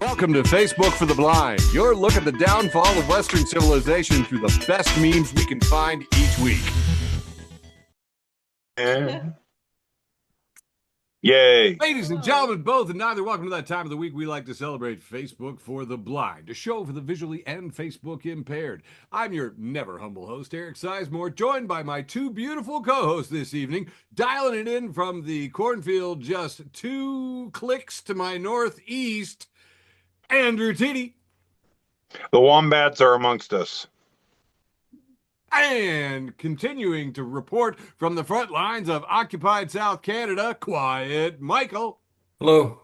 Welcome to Facebook for the Blind, your look at the downfall of Western civilization through the best memes we can find each week. Yay. Ladies and gentlemen, both and neither, welcome to that time of the week we like to celebrate Facebook for the Blind, a show for the visually and Facebook impaired. I'm your never humble host, Eric Sizemore, joined by my two beautiful co-hosts this evening, dialing it in from the cornfield just 2 clicks to my northeast, Andrew Titty. The wombats are amongst us. And continuing to report from the front lines of occupied South Canada, Quiet Michael. Hello.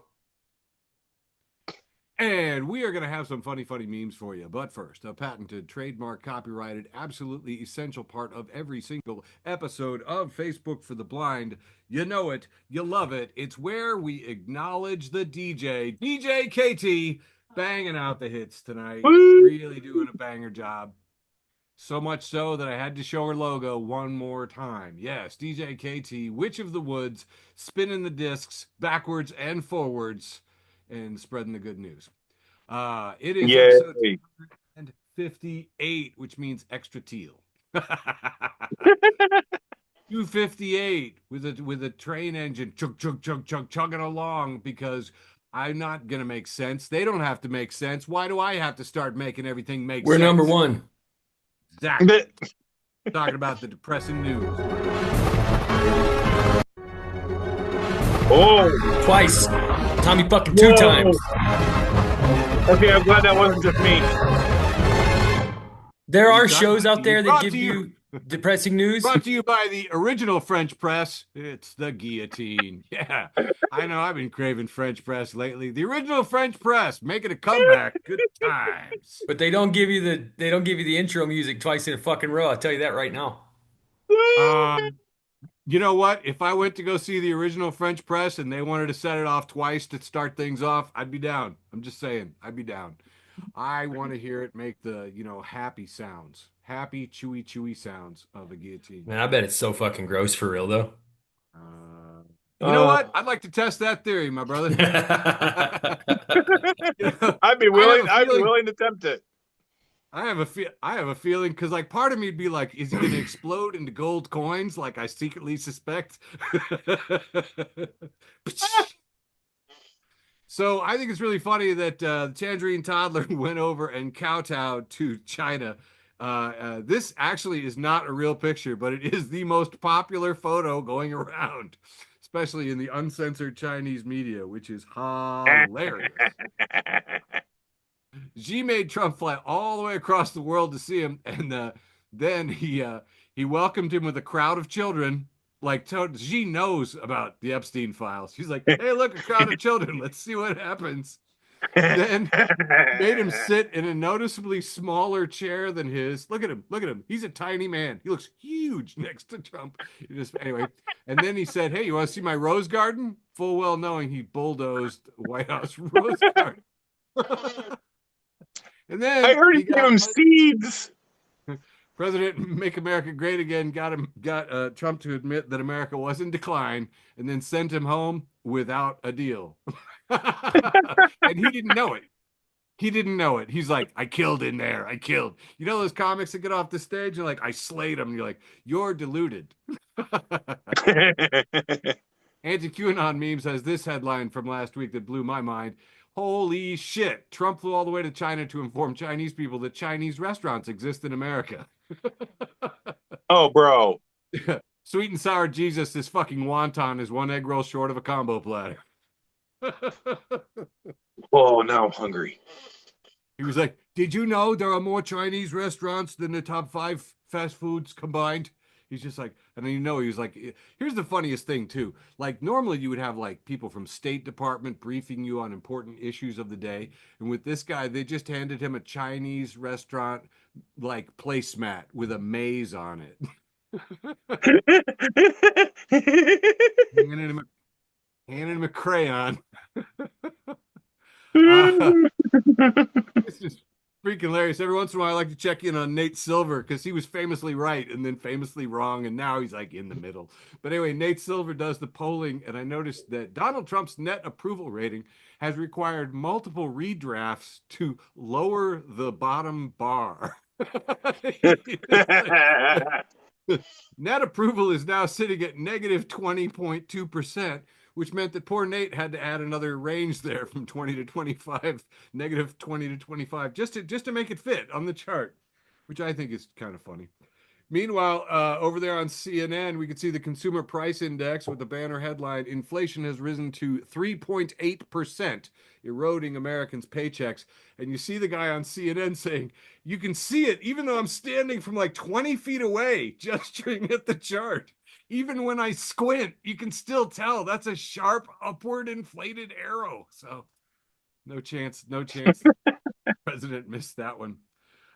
And we are going to have some funny memes for you. But first, a patented, trademark, copyrighted, absolutely essential part of every single episode of Facebook for the Blind. You know it. You love it. It's where we acknowledge the DJ. DJ KT banging out the hits tonight. Woo! Really doing a banger job. So much so that I had to show her logo one more time. Yes, DJ KT, Witch of the Woods, spinning the discs backwards and forwards and spreading the good news. It is Yay. episode 258, which means extra teal. 258 with a train engine chugging along, because I'm not gonna make sense. They don't have to make sense. Why do I have to start making everything make sense? We're number one. Exactly. Talking about the depressing news. Oh, Twice. Tommy fucking 2 times. okay, I'm glad that wasn't just me. There are shows out there that Brought give to you depressing news. Brought to you by the original French press. It's the guillotine. Yeah, I know. I've been craving French press lately. The original French press making a comeback. Good times. But they don't give you the intro music twice in a fucking row. I'll tell you that right now. You know what? If I went to go see the original French press and they wanted to set it off twice to start things off, I'd be down. I'm just saying, I'd be down. I want to hear it make the, happy sounds. Happy, chewy sounds of a guillotine. Man, I bet it's so fucking gross for real though. You know what? I'd like to test that theory, my brother. I'd be willing to tempt it. I have a feeling, because like part of me would be like, is he going to explode into gold coins like I secretly suspect? So I think it's really funny that the Tangerine Toddler went over and kowtowed to China. This actually is not a real picture, but it is the most popular photo going around, especially in the uncensored Chinese media, which is hilarious. Xi made Trump fly all the way across the world to see him, and then he welcomed him with a crowd of children. Like, Xi knows about the Epstein files. He's like, hey, look, a crowd of children. Let's see what happens. Then made him sit in a noticeably smaller chair than his. Look at him. He's a tiny man. He looks huge next to Trump. Anyway, and then he said, hey, you want to see my rose garden? Full well knowing he bulldozed White House rose garden. And then I heard he gave him seeds. President Make America Great Again got Trump to admit that America was in decline, and then sent him home without a deal. And he didn't know it. He's like, I killed in there. I killed. You know those comics that get off the stage and like, I slayed him. You're like, you're deluded. Anti-QAnon Memes has this headline from last week that blew my mind. Holy shit. Trump flew all the way to China to inform Chinese people that Chinese restaurants exist in America. Oh, bro. Sweet and sour Jesus, this fucking wonton is 1 egg roll short of a combo platter. Oh, now I'm hungry. He was like, did you know there are more Chinese restaurants than the top 5 fast foods combined? He's just like, and then he was like, here's the funniest thing too. Like normally you would have like people from State Department briefing you on important issues of the day. And with this guy, they just handed him a Chinese restaurant like placemat with a maze on it. handing him a crayon. freaking hilarious. Every once in a while, I like to check in on Nate Silver because he was famously right and then famously wrong, and now he's like in the middle. But anyway, Nate Silver does the polling, and I noticed that Donald Trump's net approval rating has required multiple redrafts to lower the bottom bar. Net approval is now sitting at negative 20.2%, which meant that poor Nate had to add another range there from 20 to 25, negative 20 to 25, just to make it fit on the chart, which I think is kind of funny. Meanwhile, over there on CNN, we could see the consumer price index with the banner headline, inflation has risen to 3.8%, eroding Americans' paychecks. And you see the guy on CNN saying, you can see it even though I'm standing from like 20 feet away, gesturing at the chart. Even when I squint, you can still tell that's a sharp upward inflated arrow. So no chance the president missed that one.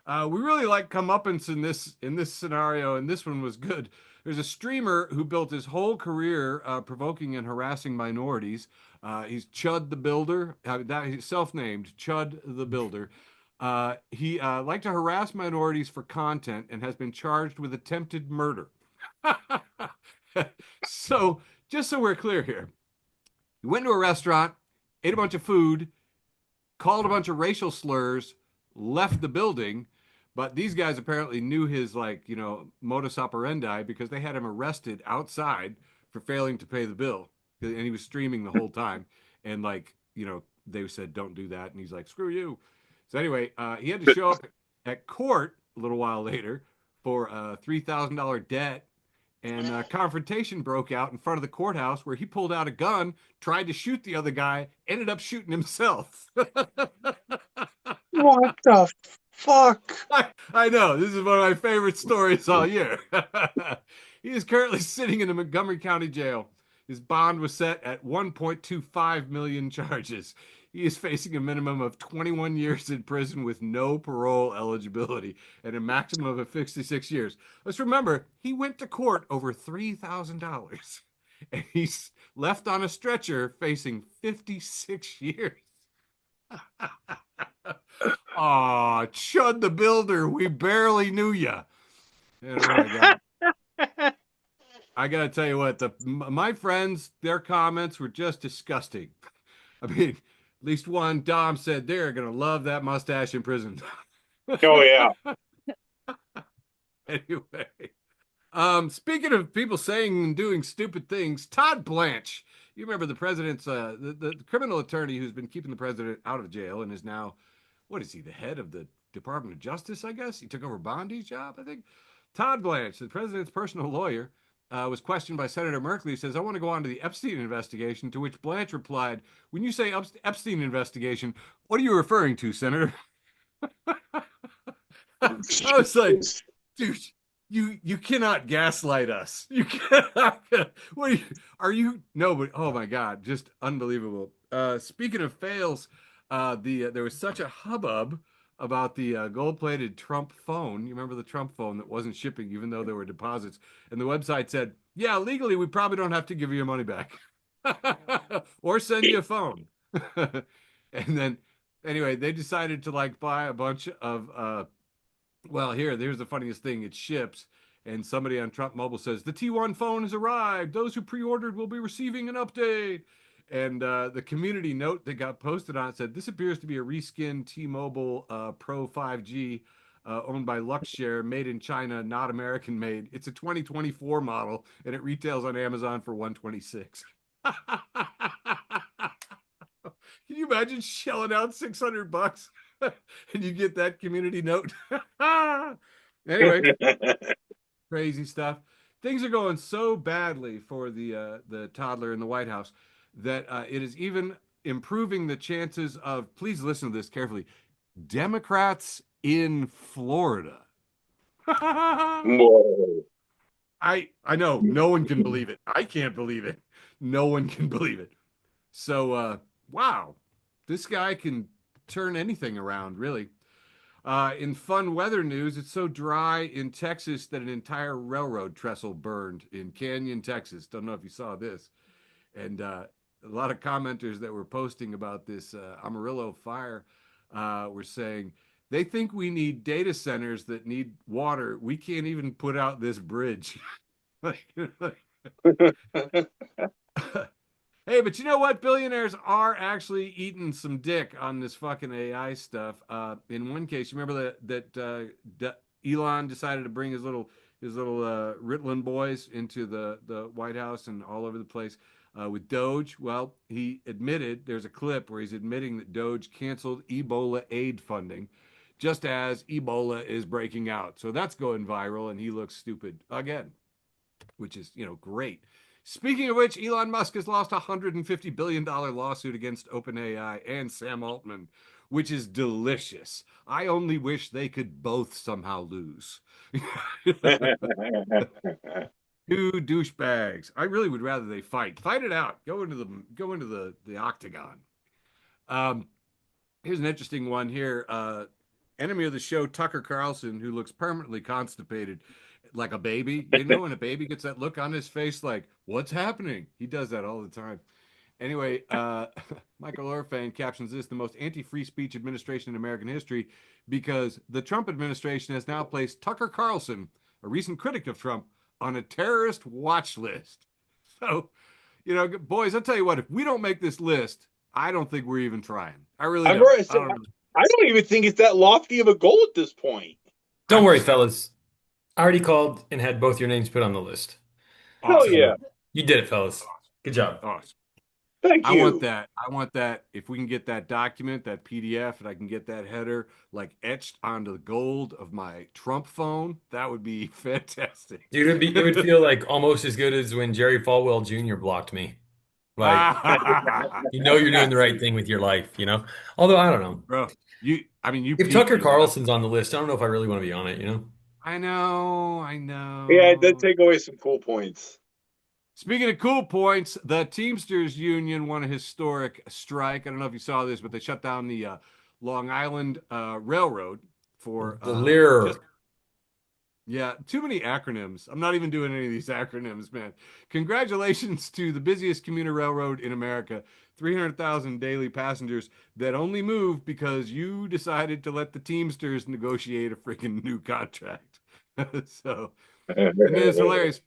We really like comeuppance in this scenario, and this one was good. There's a streamer who built his whole career provoking and harassing minorities. He's Chud the Builder. He's self-named Chud the Builder. He liked to harass minorities for content and has been charged with attempted murder. So, just so we're clear here, he went to a restaurant, ate a bunch of food, called a bunch of racial slurs, left the building. But these guys apparently knew his modus operandi because they had him arrested outside for failing to pay the bill, and he was streaming the whole time. And they said don't do that, and he's like screw you. So anyway, he had to show up at court a little while later for a $3,000 debt, and a confrontation broke out in front of the courthouse where he pulled out a gun, tried to shoot the other guy, ended up shooting himself. What the fuck? I know. This is one of my favorite stories all year. He is currently sitting in the Montgomery County Jail. His bond was set at 1.25 million charges. He is facing a minimum of 21 years in prison with no parole eligibility and a maximum of 66 years. Let's remember, he went to court over $3,000 and he's left on a stretcher facing 56 years. Aw, Chud the Builder, we barely knew ya. And, oh my God. I gotta tell you what, my friends, their comments were just disgusting. I mean, at least one, Dom said they're gonna love that mustache in prison. Oh yeah. Anyway, speaking of people saying and doing stupid things, Todd Blanche, you remember the president's the criminal attorney who's been keeping the president out of jail and is now, what is he, the head of the Department of Justice, I guess? He took over Bondi's job, I think. Todd Blanche, the president's personal lawyer, was questioned by Senator Merkley. He says, I want to go on to the Epstein investigation, to which Blanche replied, when you say Epstein investigation, what are you referring to, Senator? I was like, dude, you cannot gaslight us. You cannot. What are you? No, but oh my God, just unbelievable. Speaking of fails, there was such a hubbub about the gold-plated Trump phone. You remember the Trump phone that wasn't shipping, even though there were deposits. And the website said, yeah, legally, we probably don't have to give you your money back or send you a phone. And then, anyway, they decided to buy a bunch of, well, here's the funniest thing. It ships. And somebody on Trump Mobile says, the T1 phone has arrived. Those who pre-ordered will be receiving an update. And the community note that got posted on it said, this appears to be a reskinned T-Mobile Pro 5G owned by Luxshare, made in China, not American made. It's a 2024 model, and it retails on Amazon for $126. Can you imagine shelling out $600 and you get that community note? Anyway, crazy stuff. Things are going so badly for the toddler in the White House that it is even improving the chances of, please listen to this carefully, Democrats in Florida. Whoa. I know, no one can believe it. I can't believe it. No one can believe it. So, wow, this guy can turn anything around, really. In fun weather news, it's so dry in Texas that an entire railroad trestle burned in Canyon, Texas. Don't know if you saw this. And a lot of commenters that were posting about this Amarillo fire were saying They think we need data centers that need water. We can't even put out this bridge. Hey, but you know what? Billionaires are actually eating some dick on this fucking AI stuff. In one case, you remember that Elon decided to bring his little Ritalin boys into the White House and all over the place with Doge. Well, he admitted there's a clip where he's admitting that Doge canceled Ebola aid funding, just as Ebola is breaking out. So that's going viral, and he looks stupid again, which is great. Speaking of which, Elon Musk has lost a $150 billion lawsuit against OpenAI and Sam Altman, which is delicious. I only wish they could both somehow lose. Two douchebags. I really would rather they fight. Fight it out. Go into the octagon. Here's an interesting one here. Enemy of the show, Tucker Carlson, who looks permanently constipated like a baby. You know when a baby gets that look on his face like, what's happening? He does that all the time. Anyway, Michael Orfan captions this: the most anti-free speech administration in American history, because the Trump administration has now placed Tucker Carlson, a recent critic of Trump, on a terrorist watch list. So, boys, I'll tell you what, if we don't make this list, I don't think we're even trying. I really don't. I don't even think it's that lofty of a goal at this point. Don't worry, fellas. I already called and had both your names put on the list. Hell yeah. You did it, fellas. Good job. Awesome. Thank you. I want that. If we can get that document, that PDF, and I can get that header like etched onto the gold of my Trump phone, that would be fantastic. Dude, it would feel like almost as good as when Jerry Falwell Jr. blocked me. Like, you're doing the right thing with your life, Although I don't know. Bro, if Tucker Carlson's on the list, I don't know if I really want to be on it, I know. Yeah, it did take away some cool points. Speaking of cool points, the Teamsters Union won a historic strike. I don't know if you saw this, but they shut down the Long Island Railroad for the Lear. Yeah, too many acronyms. I'm not even doing any of these acronyms, man. Congratulations to the busiest commuter railroad in America. 300,000 daily passengers that only move because you decided to let the Teamsters negotiate a freaking new contract. So, and it's hilarious.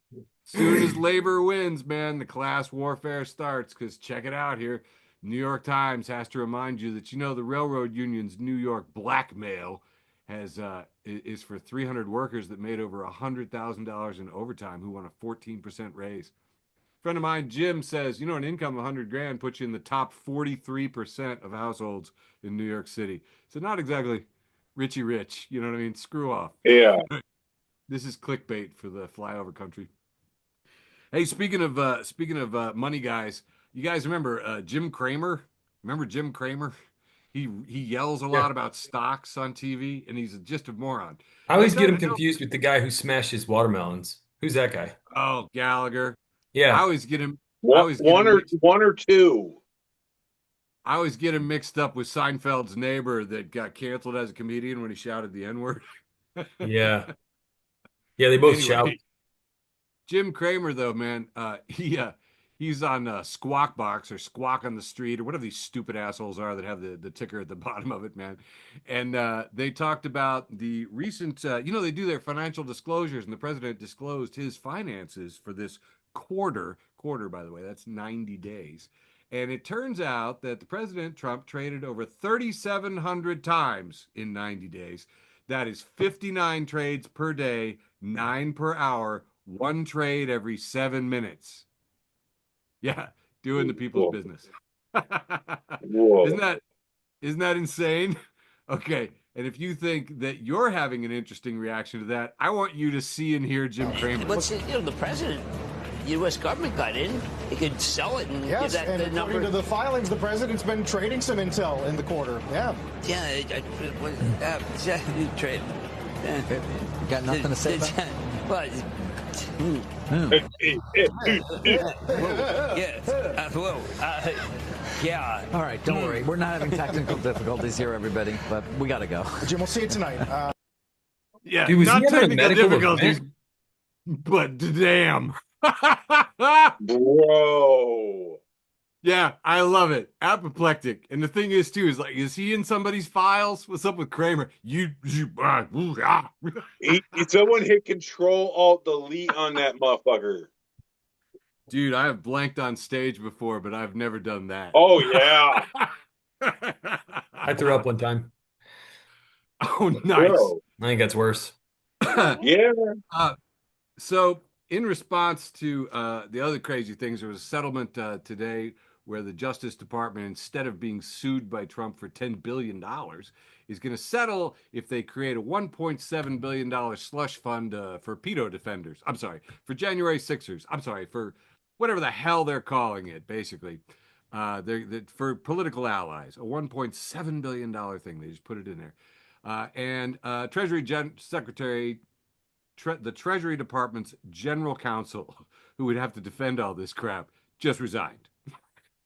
Soon as labor wins, man, the class warfare starts. Because check it out here. New York Times has to remind you that the railroad union's New York blackmail is for 300 workers that made over $100,000 in overtime who want a 14% raise. A friend of mine, Jim, says, an income of 100 grand puts you in the top 43% of households in New York City. So not exactly Richie Rich, you know what I mean? Screw off. Yeah. This is clickbait for the flyover country. Hey, speaking of money guys, you guys remember Jim Cramer? Remember Jim Cramer? He yells a lot about stocks on TV, and he's just a moron. I always get him confused with the guy who smashes watermelons. Who's that guy? Oh, Gallagher. Yeah. I always get him. One or two. I always get him mixed up with Seinfeld's neighbor that got canceled as a comedian when he shouted the N-word. Yeah. Yeah, they both shout. Jim Cramer, though, man, he's on Squawk Box or Squawk on the Street or whatever these stupid assholes are that have the ticker at the bottom of it, man. And they talked about the recent, they do their financial disclosures, and the president disclosed his finances for this quarter, by the way, that's 90 days. And it turns out that the President Trump traded over 3,700 times in 90 days. That is 59 trades per day, 9 per hour, 1 trade every 7 minutes. Yeah, doing the people's business. Whoa. Isn't that insane? Okay, and if you think that you're having an interesting reaction to that, I want you to see and hear Jim Cramer. But the president, the U.S. government got in. He could sell it and give that and the according number. to the filings, the president's been trading some intel in the quarter. Yeah. Yeah, trade. Got nothing to say about it? Well, yeah. All right, don't worry. We're not having technical difficulties here, everybody, but we got to go. Jim, we'll see you tonight. Yeah, Dude, was not he having a technical medical difficulties, event? but damn. Bro. Yeah, I love it. Apoplectic. And the thing is, too, is like, is he in somebody's files? What's up with Kramer? Someone hit Control Alt Delete on that motherfucker. Dude, I have blanked on stage before, but I've never done that. Oh yeah. I threw up one time. Oh, nice. Bro. I think that's worse. Yeah. So, in response to the other crazy things, there was a settlement today where the Justice Department, instead of being sued by Trump for $10 billion, is going to settle if they create a $1.7 billion slush fund for pedo defenders. I'm sorry, for January Sixers. I'm sorry, for whatever the hell they're calling it, basically. They're for political allies, a $1.7 billion thing. They just put it in there. And Treasury Secretary the Treasury Department's general counsel, who would have to defend all this crap, just resigned.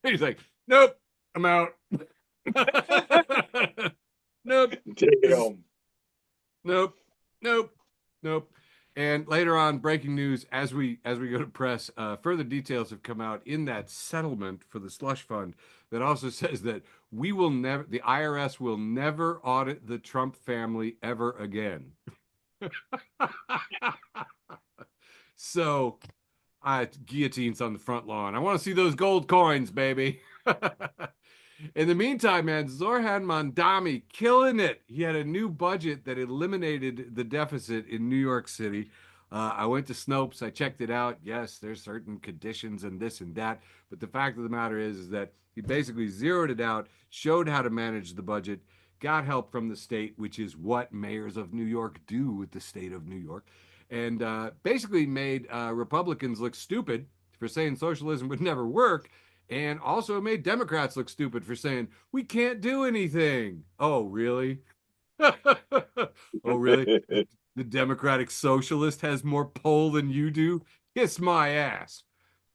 He's like, nope, I'm out. Nope. Damn. Nope. Nope. Nope. And later on, breaking news as we go to press, further details have come out in that settlement for the slush fund that also says that the IRS will never audit the Trump family ever again. So, guillotines on the front lawn. I want to see those gold coins, baby. In the meantime, man, Zoran Mandami killing it. He had a new budget that eliminated the deficit in New York City. I went to Snopes. I checked it out. Yes, there's certain conditions and this and that. But the fact of the matter is that he basically zeroed it out, showed how to manage the budget, got help from the state, which is what mayors of New York do with the state of New York, and basically made Republicans look stupid for saying socialism would never work, and also made Democrats look stupid for saying we can't do anything. Oh, really? Oh, really? The Democratic Socialist has more pull than you do? Kiss my ass.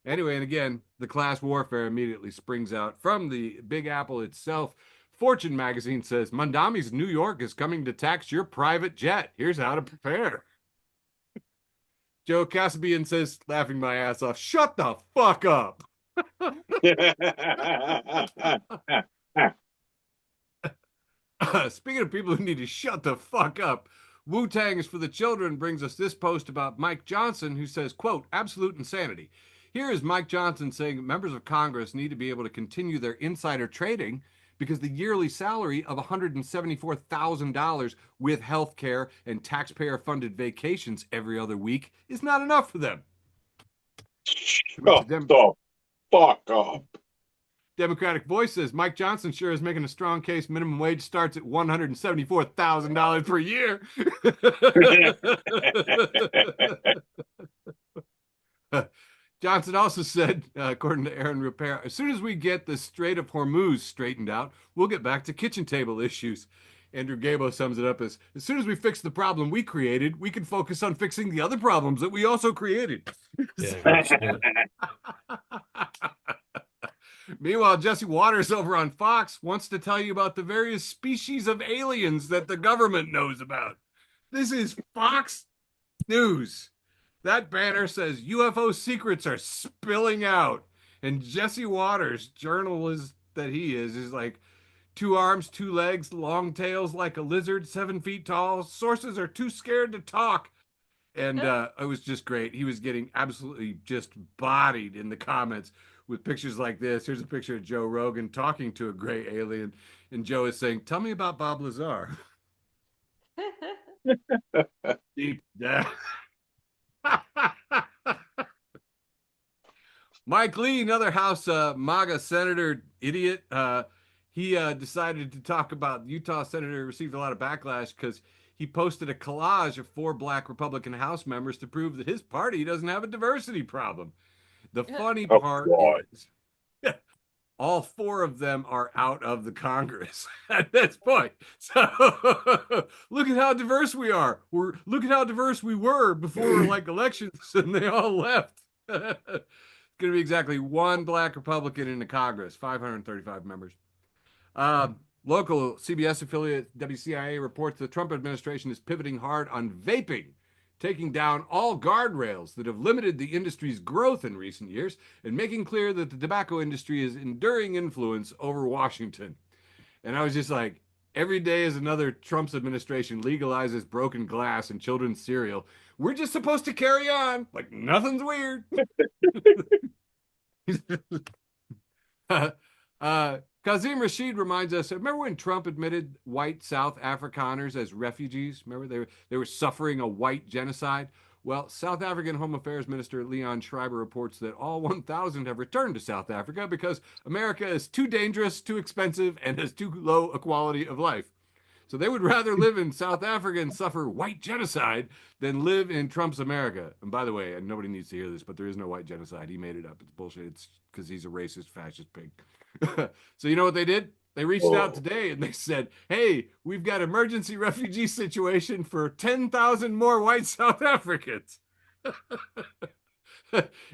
Anyway, and again, the class warfare immediately springs out from the Big Apple itself. Fortune magazine says Mandami's New York is coming to tax your private jet. Here's how to prepare. Joe Casabian says, laughing my ass off, shut the fuck up. Speaking of people who need to shut the fuck up, Wu-Tang is for the children brings us this post about Mike Johnson, who says, quote, absolute insanity. Here is Mike Johnson saying members of Congress need to be able to continue their insider trading because the yearly salary of $174,000 with health care and taxpayer-funded vacations every other week is not enough for them. Shut the fuck up. Democratic Voice says Mike Johnson sure is making a strong case. Minimum wage starts at $174,000 per year. Johnson also said, according to Aaron Repair, as soon as we get the Strait of Hormuz straightened out, we'll get back to kitchen table issues. Andrew Gabo sums it up as soon as we fix the problem we created, we can focus on fixing the other problems that we also created. Yeah. Meanwhile, Jesse Waters over on Fox wants to tell you about the various species of aliens that the government knows about. This is Fox News. That banner says UFO secrets are spilling out. And Jesse Waters, journalist that he is like 2 arms, 2 legs, long tails like a lizard, 7 feet tall. Sources are too scared to talk. And it was just great. He was getting absolutely just bodied in the comments with pictures like this. Here's a picture of Joe Rogan talking to a gray alien. And Joe is saying, tell me about Bob Lazar. Deep death. Mike Lee, another House MAGA senator idiot, he decided to talk about Utah senator received a lot of backlash because he posted a collage of 4 black Republican House members to prove that his party doesn't have a diversity problem. The funny part is all 4 of them are out of the Congress at this point. So look at how diverse we are. Look at how diverse we were before like elections, and they all left. It's going to be exactly 1 black Republican in the Congress, 535 members. Local CBS affiliate WCIA reports the Trump administration is pivoting hard on vaping taking down all guardrails that have limited the industry's growth in recent years and making clear that the tobacco industry is enduring influence over Washington. And I was just like, every day as another Trump's administration legalizes broken glass and children's cereal, we're just supposed to carry on like nothing's weird. Kazim Rashid reminds us, remember when Trump admitted white South Afrikaners as refugees? Remember they were suffering a white genocide? Well, South African Home Affairs Minister Leon Schreiber reports that all 1,000 have returned to South Africa because America is too dangerous, too expensive, and has too low a quality of life. So they would rather live in South Africa and suffer white genocide than live in Trump's America. And by the way, and nobody needs to hear this, but there is no white genocide. He made it up. It's bullshit. It's because he's a racist, fascist pig. So you know what they did? They reached out today and they said, hey, we've got emergency refugee situation for 10,000 more white South Africans.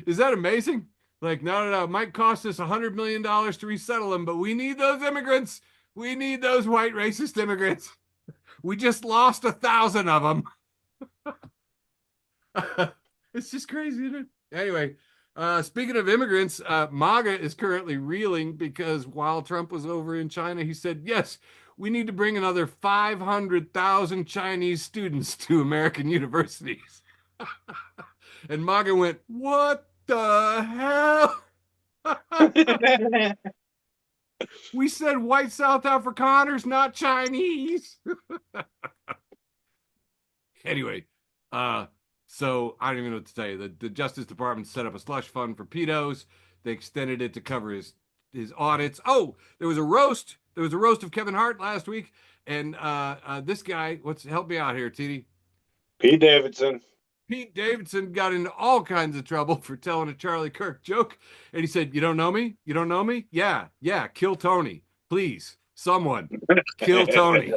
Is that amazing? Like, no, it might cost us $100 million to resettle them, but we need those immigrants. We need those white racist immigrants. We just lost 1,000 of them. It's just crazy, isn't it? Anyway, speaking of immigrants, MAGA is currently reeling because while Trump was over in China, he said, yes, we need to bring another 500,000 Chinese students to American universities. And MAGA went, what the hell? We said white South Afrikaners, not Chinese. Anyway, so I don't even know what to tell you. The Justice Department set up a slush fund for pedos. They extended it to cover his audits. Oh, there was a roast. There was a roast of Kevin Hart last week, and this guy, help me out here, TD? Pete Davidson. Pete Davidson got into all kinds of trouble for telling a Charlie Kirk joke. And he said, you don't know me? You don't know me? Yeah, kill Tony. Please, someone, kill Tony.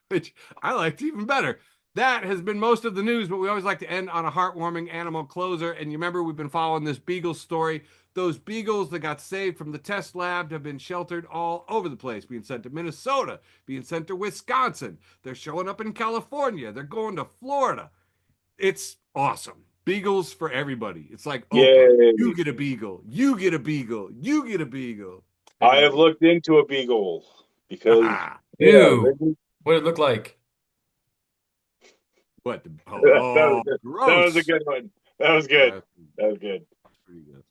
Which I liked even better. That has been most of the news, but we always like to end on a heartwarming animal closer. And you remember we've been following this beagle story. Those beagles that got saved from the test lab have been sheltered all over the place, being sent to Minnesota, being sent to Wisconsin. They're showing up in California. They're going to Florida. It's awesome. Beagles for everybody. It's like, Oprah, you get a beagle. You get a beagle. You get a beagle. I have looked into a beagle because ew, what did it look like? What? That was a good one. That was good. That was good. Pretty good.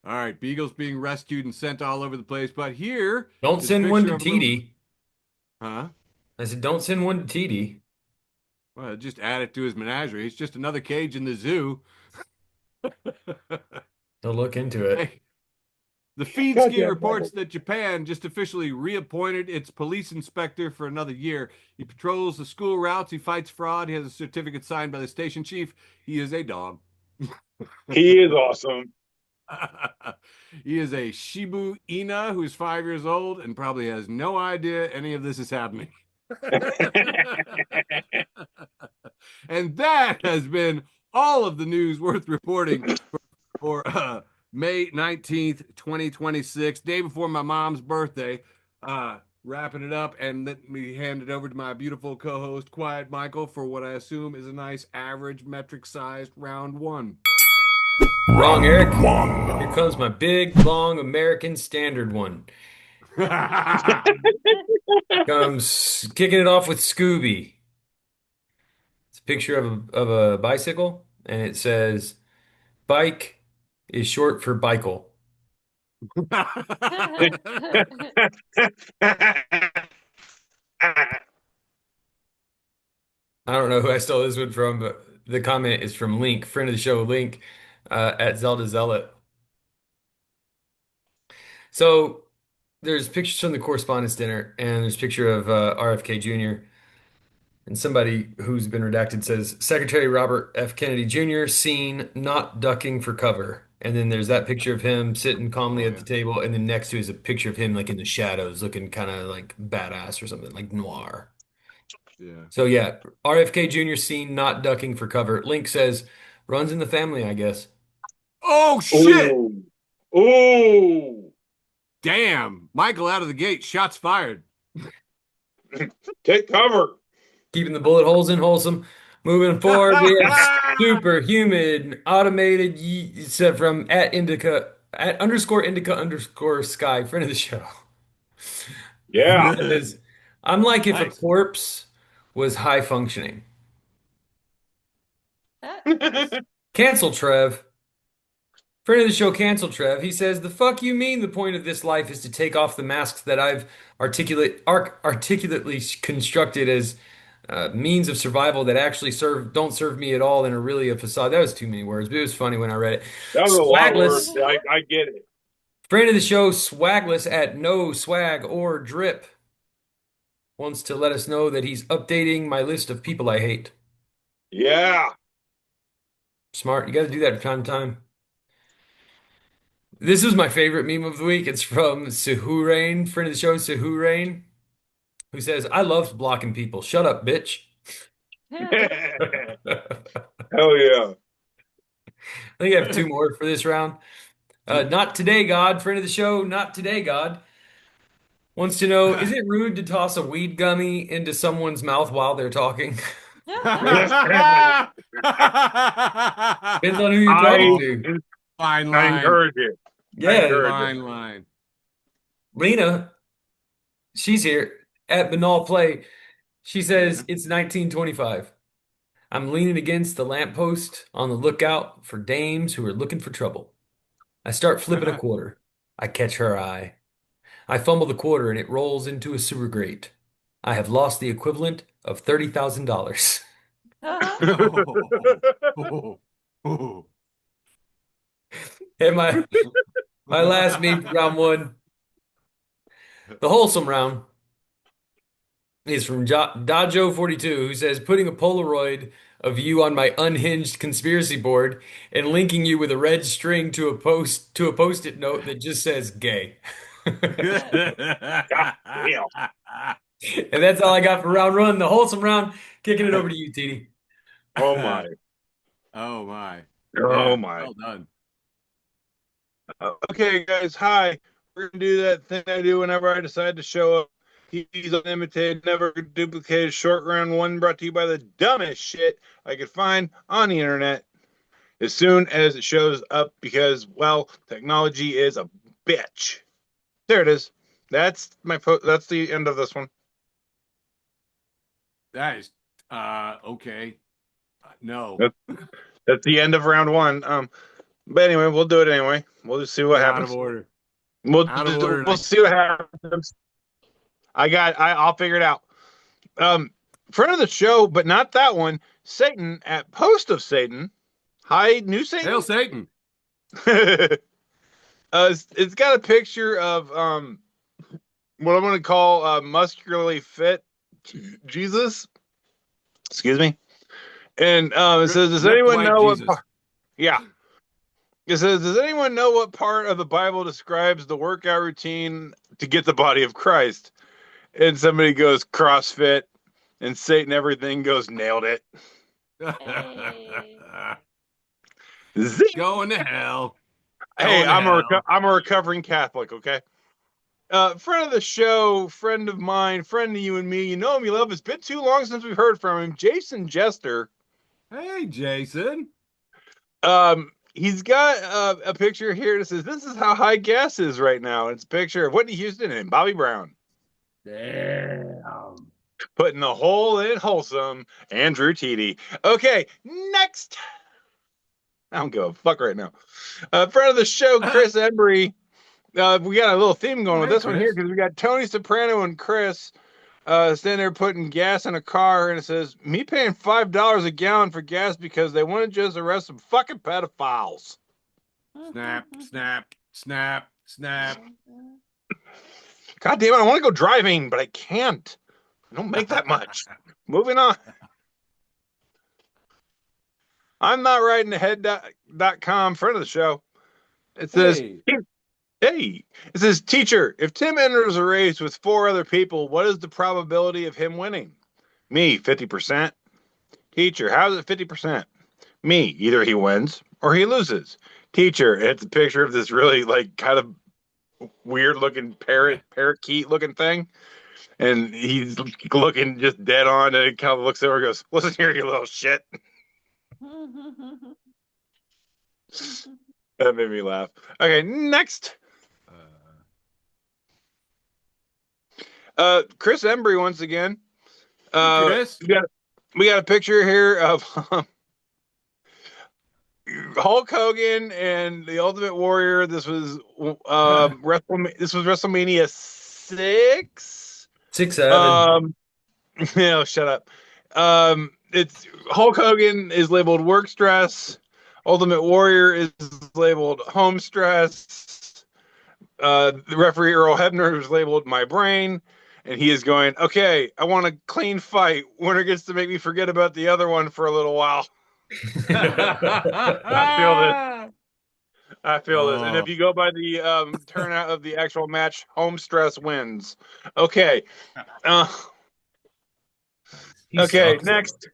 All right, beagles being rescued and sent all over the place, but here, don't send one to TD. Huh? I said, don't send one to TD. Well, just add it to his menagerie. It's just another cage in the zoo. They'll look into it. Hey, the feed ski reports that Japan just officially reappointed its police inspector for another year. He patrols the school routes. He fights fraud. He has a certificate signed by the station chief. He is a dog. He is awesome. He is a Shibu Ina who's 5 years old and probably has no idea any of this is happening. And that has been all of the news worth reporting for May 19th, 2026, day before my mom's birthday. Wrapping it up, and let me hand it over to my beautiful co-host, Quiet Michael, for what I assume is a nice average metric-sized round one. Wrong, Eric. Here comes my big, long American standard one. Comes kicking it off with Scooby. It's a picture of a bicycle, and it says, "Bike is short for bicycle." I don't know who I stole this one from, but the comment is from Link, friend of the show, Link, at Zelda Zealot. So there's pictures from the correspondence dinner, and there's a picture of RFK Jr. And somebody who's been redacted says, Secretary Robert F. Kennedy Jr. seen not ducking for cover. And then there's that picture of him sitting calmly at the table, and then next to is a picture of him like in the shadows, looking kind of like badass or something, like noir. Yeah. So yeah, RFK Jr. seen not ducking for cover. Link says, runs in the family, I guess. Oh shit! Ooh. Damn! Michael out of the gate. Shots fired. Take cover. Keeping the bullet holes in wholesome. Moving forward, we have superhuman automated set from at indica at underscore indica underscore sky, friend of the show. Yeah. Says, I'm like if a Nice. corpse was high functioning. Nice. Cancel Trev. Friend of the show, Cancel Trev. He says, "The fuck you mean? The point of this life is to take off the masks that I've articulately constructed as means of survival that actually don't serve me at all and are really a facade." That was too many words, but it was funny when I read it. That was a lot of words. Swagless. I get it. Friend of the show, Swagless at no swag or drip wants to let us know that he's updating my list of people I hate. Yeah. Smart. You got to do that from time to time. This is my favorite meme of the week. It's from Sehurain, friend of the show, Sehurain, who says, I love blocking people. Shut up, bitch. Hell yeah. I think I have two more for this round. Not today, God, friend of the show, not today, God. Wants to know, is it rude to toss a weed gummy into someone's mouth while they're talking? Depends on who you're talking to. Fine I line. encourage it. Yeah, Fine line. Lena, she's here at Banal Play. She says it's 1925. I'm leaning against the lamppost on the lookout for dames who are looking for trouble. I start flipping a quarter. I catch her eye. I fumble the quarter and it rolls into a sewer grate. I have lost the equivalent of $30,000. And my last meme for round one, the wholesome round, is from Dajo42, who says, putting a Polaroid of you on my unhinged conspiracy board and linking you with a red string to a post-it note that just says gay. And that's all I got for round one, the wholesome round. Kicking it over to you, TD. Oh my. Oh my. Oh Yeah, my. well done. Okay, guys. Hi. We're gonna do that thing I do whenever I decide to show up. He's unlimited, never duplicated. Short round one brought to you by the dumbest shit I could find on the internet. As soon as it shows up, because well, technology is a bitch. There it is. That's that's the end of this one. That is okay. No. That's the end of round one. But anyway, we'll do it anyway. We'll just see what Out happens. of order. We'll see what happens. I'll figure it out. Friend of the show, but not that one. Satan at Post of Satan. Hi, new Satan. Hail Satan. It's got a picture of what I'm going to call muscularly fit Jesus. Excuse me. And it says, "Does anyone know what?" Yeah. It says, "Does anyone know what part of the Bible describes the workout routine to get the body of Christ?" And somebody goes CrossFit, and Satan everything goes nailed it. Zing. Going to hell. Hey, Going to hell. I'm a recovering Catholic, okay? Friend of the show, friend of mine, friend of you and me. You know him, you love him. It's been too long since we've heard from him. Jason Jester. Hey, Jason. He's got a picture here that says, "This is how high gas is right now." It's a picture of Whitney Houston and Bobby Brown. Damn. Putting the hole in wholesome, Andrew TD. Okay, next. I don't give a fuck right now. Friend of the show, Chris Embry. We got a little theme going with this one here because we got Tony Soprano and Chris standing there putting gas in a car, and it says, "Me paying $5 a gallon for gas because they want to just arrest some fucking pedophiles." Snap, snap, snap, snap. God damn it, I want to go driving, but I can't. I don't make that much. Moving on. I'm not writing ahead.com, friend of the show. It says, hey, it says, "Teacher, if Tim enters a race with 4 other people, what is the probability of him winning?" Me, 50%. Teacher, how is it 50%? Me, either he wins or he loses. Teacher, it's a picture of this really like kind of weird looking parakeet looking thing. and he's looking just dead on, and he kind of looks over and goes, "Listen here, you little shit." That made me laugh. Okay, next. Chris Embry once again. Chris. We got a picture here of Hulk Hogan and the Ultimate Warrior. This was WrestleMania 6. 6, 7. No, shut up. It's Hulk Hogan is labeled work stress. Ultimate Warrior is labeled home stress. The referee Earl Hebner is labeled my brain, and he is going, okay, I want a clean fight. Winner gets to make me forget about the other one for a little while. I feel this. And if you go by the turnout of the actual match, home stress wins. Okay. Okay, next.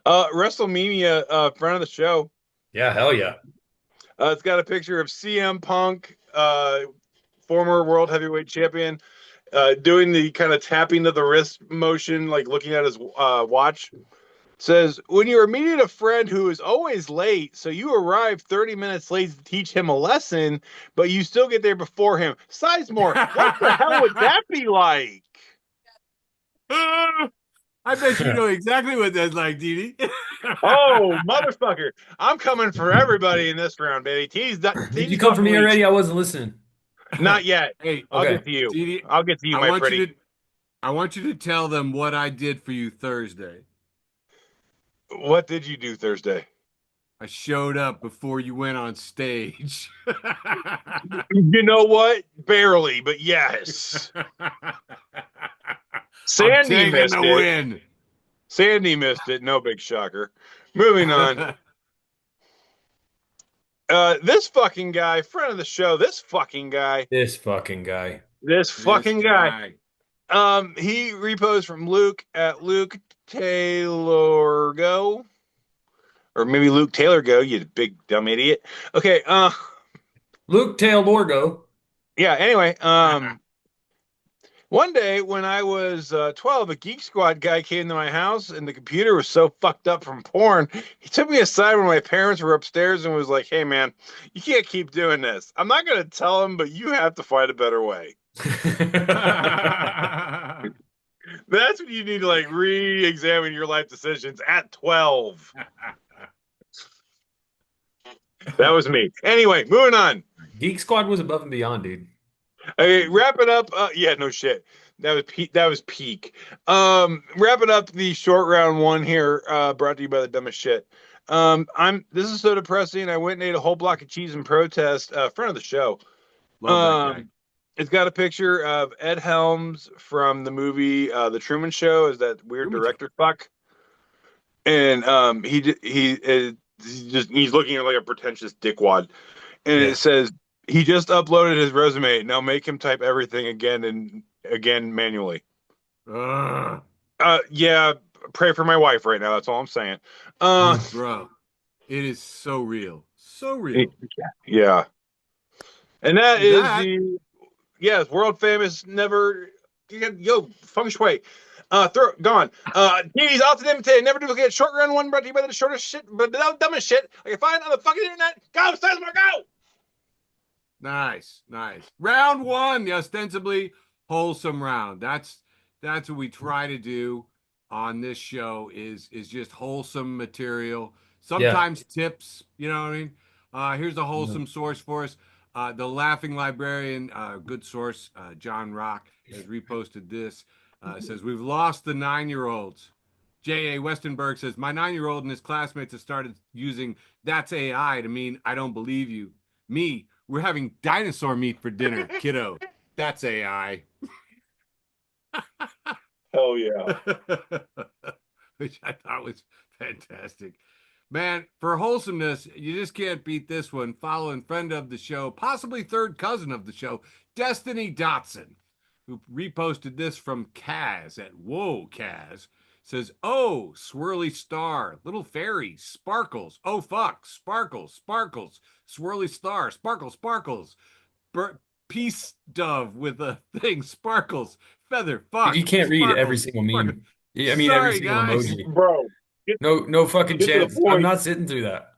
WrestleMania, friend of the show. Yeah, hell yeah. It's got a picture of CM Punk, former world heavyweight champion, doing the kind of tapping of the wrist motion, like looking at his watch. Says, when you are meeting a friend who is always late, so you arrive 30 minutes late to teach him a lesson, but you still get there before him. Sizemore, what the hell would that be like? I bet you know exactly what that's like, Dee Dee. Oh, motherfucker. I'm coming for everybody in this round, baby. Did you come for me already? I wasn't listening. Not yet. Hey, I'll get to you. Dee Dee, I'll get to you, my pretty. I want you to tell them what I did for you Thursday. What did you do Thursday? I showed up before you went on stage. You know what? Barely, but yes. Sandy missed it. Win. Sandy missed it. No big shocker. Moving on. This fucking guy, friend of the show, this fucking guy. He reposed from Luke at Luke Taylor Go. Or maybe Luke Taylor Go, you big dumb idiot. Okay, Luke Taylor Go. Yeah, anyway, one day when I was 12, a Geek Squad guy came to my house and the computer was so fucked up from porn. He took me aside when my parents were upstairs and was like, hey man, you can't keep doing this. I'm not going to tell him, but you have to find a better way. That's when you need to like re-examine your life decisions at 12. That was me. Anyway, moving on. Geek Squad was above and beyond, dude. Okay, wrap it up. Yeah, no shit. That was peak. Wrap it up. The short round one here, brought to you by the dumbest shit. This is so depressing. I went and ate a whole block of cheese in protest. Friend of the show. Love that guy. It's got a picture of Ed Helms from the movie The Truman Show. Is that weird director fuck? And he's looking at like a pretentious dickwad, and it says he just uploaded his resume. Now make him type everything again and again manually. Yeah, pray for my wife right now. That's all I'm saying. Bro, it is so real, so real. Yeah, and that is the world famous never. Yo, feng shui. Gone. He's off to imitate. Never duplicate. Short run one brought to you by the shortest shit, but the dumbest shit I can find on the fucking internet. Go, Sizemore, go! Nice. Round one, the ostensibly wholesome round. That's what we try to do on this show is just wholesome material. Sometimes tips, you know what I mean? Here's a wholesome source for us. The Laughing Librarian, good source, John Rock, has reposted this. It says, we've lost the 9-year-olds. J.A. Westenberg says, my 9-year-old and his classmates have started using that's AI to mean I don't believe you. Me, we're having dinosaur meat for dinner, kiddo. That's AI. Hell yeah. Which I thought was fantastic. Man, for wholesomeness, you just can't beat this one. Following friend of the show, possibly third cousin of the show, Destiny Dotson, who reposted this from Kaz at Whoa Kaz. Says, oh, swirly star, little fairy, sparkles. Oh, fuck, sparkles, swirly star, sparkles. peace dove with a thing, sparkles, feather, fox. You can't read every sparkles, single sparkles. meme. I mean, every Sorry, single guys. emoji. Bro, No fucking get to the chance. I'm point. not sitting through that.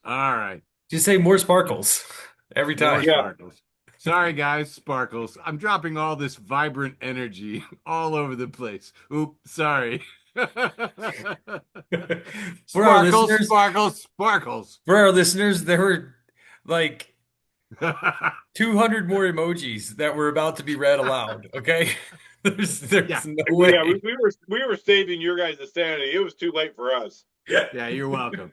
All right. Just say more sparkles every More time. Yeah. sparkles. Sorry, guys, sparkles. I'm dropping all this vibrant energy all over the place. Oop, sorry. For our Sparkles, listeners, sparkles, sparkles. there were like 200 more emojis that were about to be read aloud. Okay, there's Yeah. no way. Yeah, we were saving your guys' sanity. It was too late for us. Yeah, you're welcome.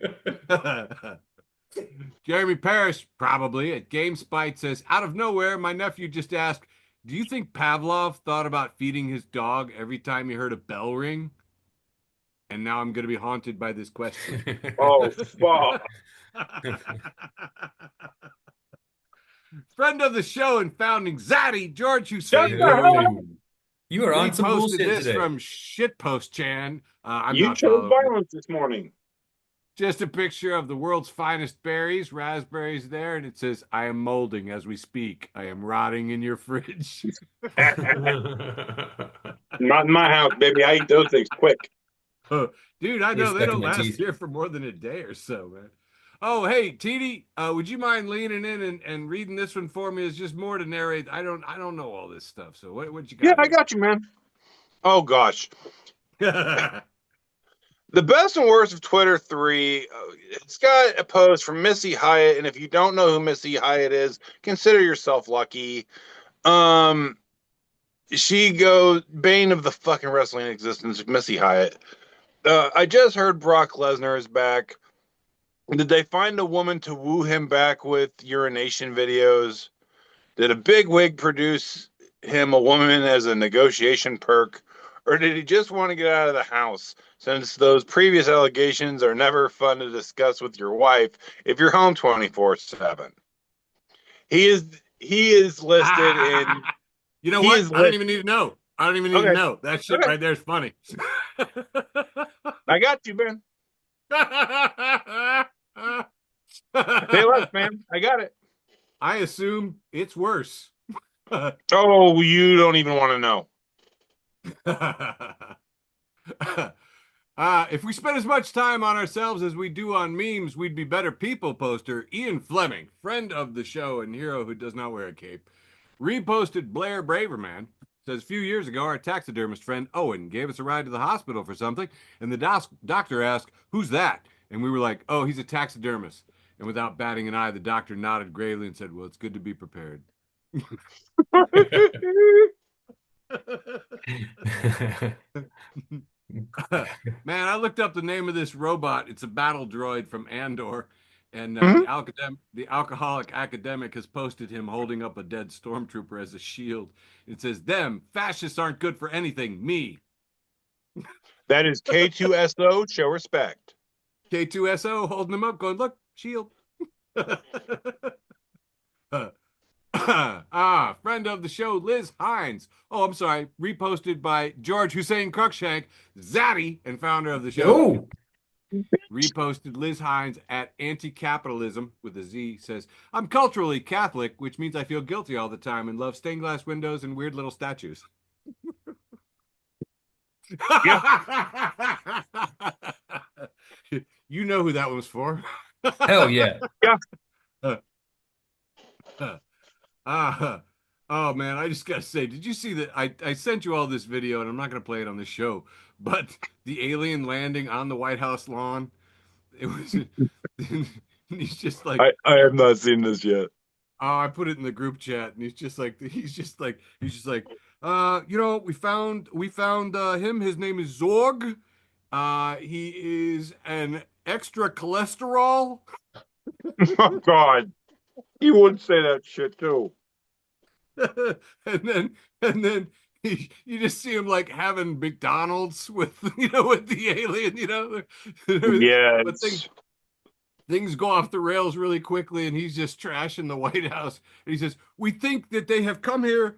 Jeremy Parrish, probably at GameSpite, says, out of nowhere, my nephew just asked, do you think Pavlov thought about feeding his dog every time he heard a bell ring? And now I'm going to be haunted by this question. Oh, fuck. Friend of the show and founding Zaddy, George Hussein. Shut the hell up. You are on some Reposted bullshit this today. from Shitpost Chan. I'm You not chose following it. violence this morning. Just a picture of the world's finest berries, raspberries there, and it says, I am molding as we speak. I am rotting in your fridge. Not in my house, baby. I eat those things quick. Dude, I You're know they stuck don't in my last teeth. here for more than a day or so, man. Oh, hey, TD, would you mind leaning in and reading this one for me? It's just more to narrate. I don't know all this stuff. So what you got? Yeah, I got you, man. Oh, gosh. The best and worst of Twitter 3. It's got a post from Missy Hyatt, and if you don't know who Missy Hyatt is, consider yourself lucky. She goes, bane of the fucking wrestling existence, Missy Hyatt. I just heard Brock Lesnar is back. Did they find a woman to woo him back with urination videos? Did a big wig produce him a woman as a negotiation perk? Or did he just want to get out of the house, since those previous allegations are never fun to discuss with your wife if you're home 24/7? He is listed in. You know he what? is I don't even need to know. I don't even need to Okay. know. That shit Okay. right there is funny. I got you, man. Say less, man. I got it. I assume it's worse. Oh, you don't even want to know. If we spent as much time on ourselves as we do on memes, we'd be better people. Poster Ian Fleming, friend of the show and hero who does not wear a cape, reposted Blair Braverman. Says a few years ago, our taxidermist friend Owen gave us a ride to the hospital for something, and the doctor asked, "Who's that?" And we were like, "Oh, he's a taxidermist." And without batting an eye, the doctor nodded gravely and said, "Well, it's good to be prepared." Man, I looked up the name of this robot. It's a battle droid from Andor, and the alcoholic academic has posted him holding up a dead stormtrooper as a shield. It says, "Them fascists aren't good for anything. Me." That is K2SO. Show respect. K2SO holding him up, going, "Look, shield." Friend of the show, Liz Hines. Oh, I'm sorry. Reposted by George Hussein Cruikshank, Zaddy, and founder of the show. Reposted Liz Hines at Anti-Capitalism with a Z. Says, I'm culturally Catholic, which means I feel guilty all the time and love stained glass windows and weird little statues. You know who that one was for. Hell yeah. Oh man, I just gotta say, did you see that? I sent you all this video, and I'm not gonna play it on the show, but the alien landing on the White House lawn, it was. He's just like, I have not seen this yet. oh, I put it in the group chat, and he's just like, you know, we found him. His name is Zorg. He is an extra cholesterol. Oh God, you would say that shit too. and then you just see him like having McDonald's with with the alien, Yeah, but things go off the rails really quickly, and he's just trashing the White House. And he says, "We think that they have come here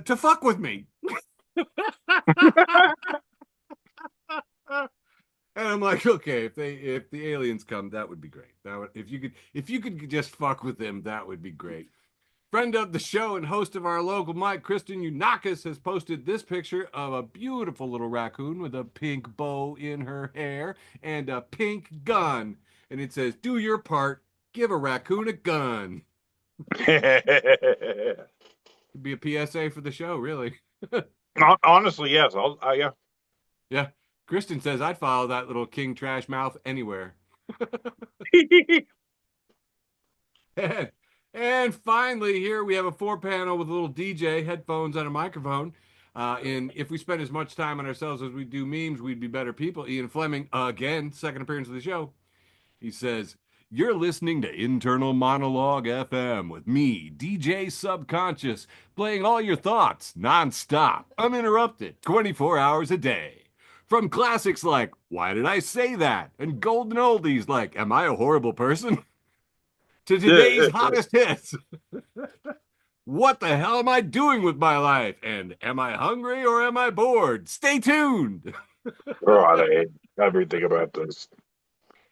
to fuck with me." And I'm like, okay, if the aliens come, that would be great. If you could just fuck with them, that would be great. Friend of the show and host of our local mic, Kristen Unakis, has posted this picture of a beautiful little raccoon with a pink bow in her hair and a pink gun. And it says, "Do your part, give a raccoon a gun." Could be a PSA for the show, really. Honestly, yes. Yeah. Yeah. Kristen says, "I'd follow that little king trash mouth anywhere." And finally, here we have a 4-panel with a little DJ, headphones, and a microphone. And if we spend as much time on ourselves as we do memes, we'd be better people. Ian Fleming, again, second appearance of the show. He says, "You're listening to Internal Monologue FM with me, DJ Subconscious, playing all your thoughts nonstop, uninterrupted, 24 hours a day. From classics like, 'Why Did I Say That?' and golden oldies like, 'Am I a Horrible Person?' to today's hottest hits. 'What the hell am I doing with my life?' and 'Am I hungry or am I bored?' Stay tuned." God, I hate everything about this.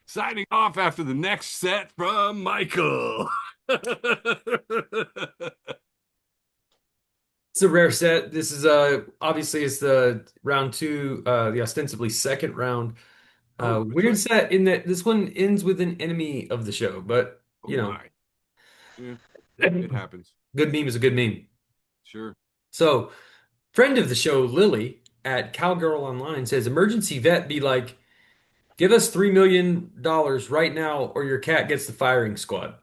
Signing off after the next set from Michael. It's a rare set. This is obviously it's the round 2, the ostensibly second round. Weird right. set in that this one ends with an enemy of the show, but you know, My. Yeah, it happens. good meme is a good meme. Sure. So, friend of the show, Lily at Cowgirl Online says, "Emergency vet be like, give us $3 million right now, or your cat gets the firing squad."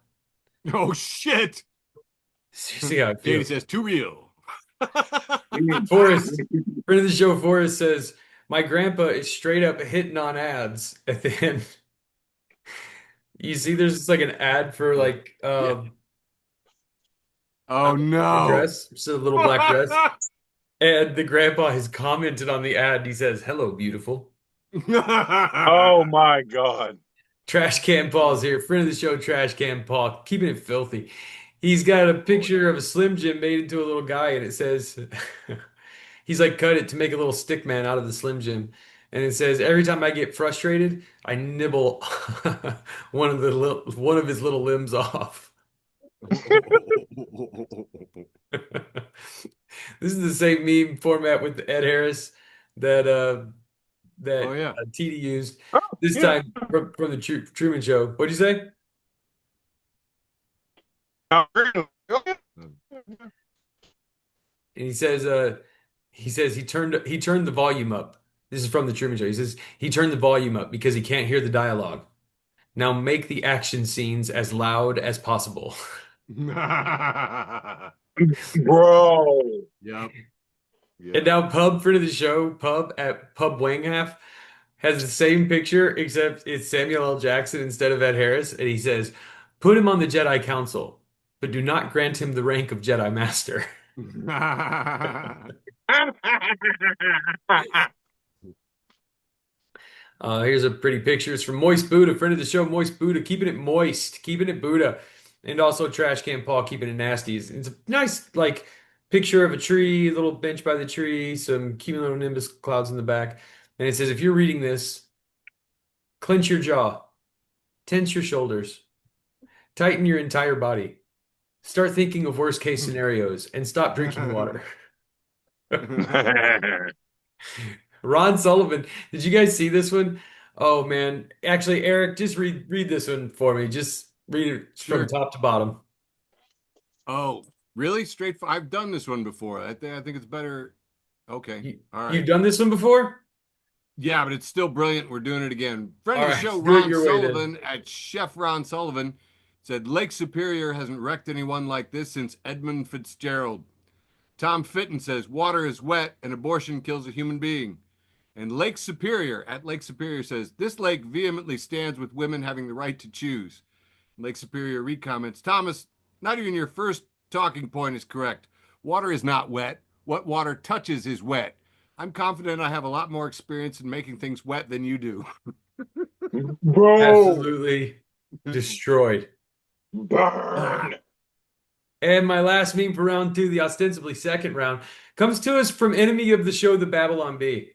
Oh shit. See how I Katie feel. says, "Too real." Forrest, friend of the show, Forrest says, "My grandpa is straight up hitting on ads at the end." You see, there's just like an ad for like Oh a no. dress, just a little black dress, and the grandpa has commented on the ad. He says, "Hello, beautiful." Oh my God. Trash Can Paul's here, friend of the show, Trash Can Paul, keeping it filthy. He's got a picture of a Slim Jim made into a little guy, and it says, he's like cut it to make a little stick man out of the Slim Jim. And it says, "Every time I get frustrated, I nibble one of his little limbs off." This is the same meme format with Ed Harris that Oh yeah. TD used. Oh, This yeah. time from the Truman Show. What'd you say? Okay. And he says he turned the volume up. This is from the Truman Show. He says he turned the volume up because he can't hear the dialogue. Now make the action scenes as loud as possible. Bro. Yep. And now Pub, friend of the show, Pub at Pub Wanghalf, has the same picture except it's Samuel L. Jackson instead of Ed Harris, and he says, "Put him on the Jedi Council, but do not grant him the rank of Jedi Master." Here's a pretty picture. It's from Moist Buddha, friend of the show, Moist Buddha, keeping it moist, keeping it Buddha, and also Trash Can Paul, keeping it nasty. It's a nice like picture of a tree, a little bench by the tree, some cumulonimbus clouds in the back, and it says, "If you're reading this, clench your jaw, tense your shoulders, tighten your entire body, start thinking of worst case scenarios, and stop drinking water." Ron Sullivan, did you guys see this one? Oh man, actually, Eric, just read this one for me. Just read it Sure. from top to bottom. Oh, really? Straight. I've done this one before. I think it's better. Okay. All right. You've done this one before? Yeah, but it's still brilliant. We're doing it again. Friend All of the right, show, do it Ron your way then. Sullivan at Chef Ron Sullivan said, "Lake Superior hasn't wrecked anyone like this since Edmund Fitzgerald." Tom Fitton says, "Water is wet and abortion kills a human being." And Lake Superior at Lake Superior says, "This lake vehemently stands with women having the right to choose." Lake Superior recommends, "Thomas, not even your first talking point is correct. Water is not wet. What water touches is wet. I'm confident I have a lot more experience in making things wet than you do." Bro. Absolutely destroyed. Burn. And my last meme for round 2, the ostensibly second round, comes to us from enemy of the show, the Babylon Bee.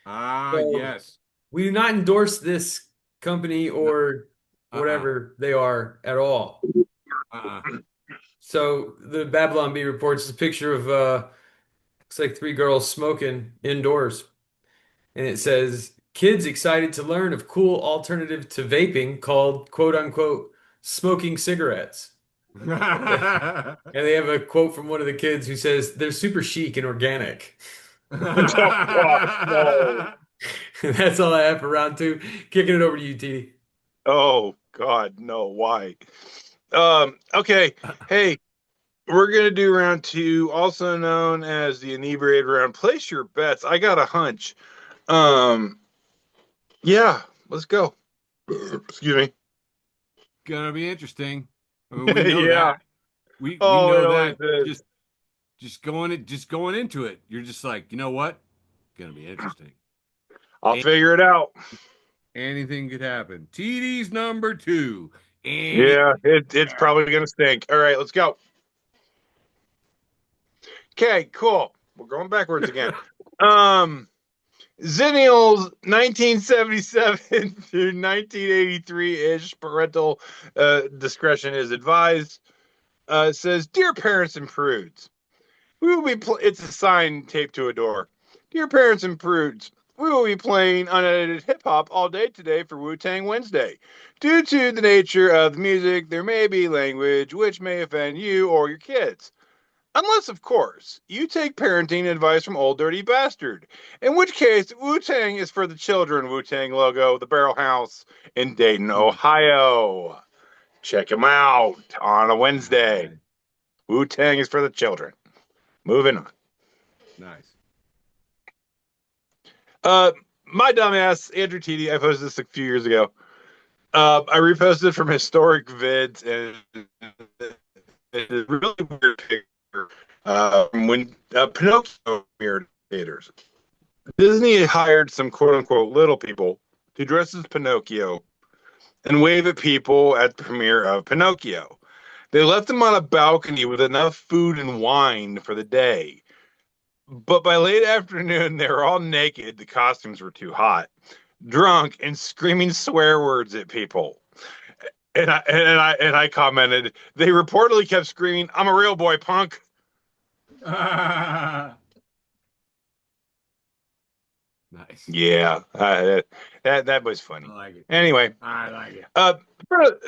So, Yes. we do not endorse this company or whatever they are at all. So the Babylon Bee reports a picture of looks like three girls smoking indoors. And it says, kids excited to learn of cool alternative to vaping called quote unquote smoking cigarettes. And they have a quote from one of the kids who says, they're super chic and organic. Oh, God, no. That's all I have for round two. Kicking it over to you, TD. Oh, God, no. Why? Okay. Hey, we're going to do round two, also known as the inebriated round. Place your bets. I got a hunch. Yeah, let's go. Excuse me. Gonna be interesting. I mean, we know Yeah. that. We Oh, it know always that is. just going into it. You're just like, you know what? Gonna be interesting. I'll figure it out. Anything could happen. TD's number two. Yeah, it's probably going to stink. All right, let's go. Okay, cool. We're going backwards again. Zennials 1977 through 1983-ish. Parental discretion is advised. It says, "Dear parents and prudes, we will be. It's a sign taped to a door. Dear parents and prudes, we will be playing unedited hip hop all day today for Wu-Tang Wednesday. Due to the nature of the music, there may be language which may offend you or your kids. Unless, of course, you take parenting advice from Old Dirty Bastard, in which case Wu-Tang is for the children. Wu-Tang logo, the Barrel House in Dayton, Ohio. Check them out on a Wednesday. Wu-Tang is for the children. Moving on. Nice. My dumbass, Andrew TD, I posted this a few years ago. I reposted from historic vids, and it's a really weird picture when Pinocchio premiered theaters. Disney hired some quote-unquote little people to dress as Pinocchio and wave at people at the premiere of Pinocchio. They left him on a balcony with enough food and wine for the day. But by late afternoon, they were all naked. The costumes were too hot, drunk, and screaming swear words at people. And I commented, they reportedly kept screaming, "I'm a real boy, punk." Nice. Yeah, that was funny. I like it. Anyway, I like it.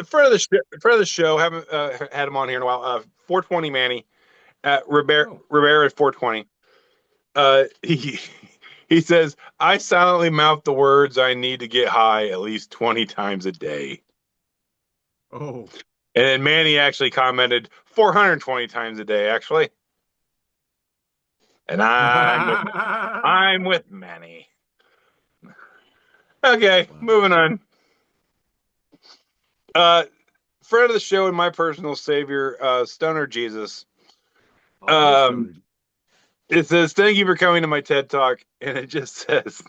front of the show, haven't had him on here in a while. 420 Manny, Rivera at 420. He says, "I silently mouth the words I need to get high at least 20 times a day." Oh. And then Manny actually commented 420 times a day, actually. And I'm with Manny. Okay, moving on. Friend of the show and my personal savior, Stoner Jesus. It says, "Thank you for coming to my TED Talk." And it just says,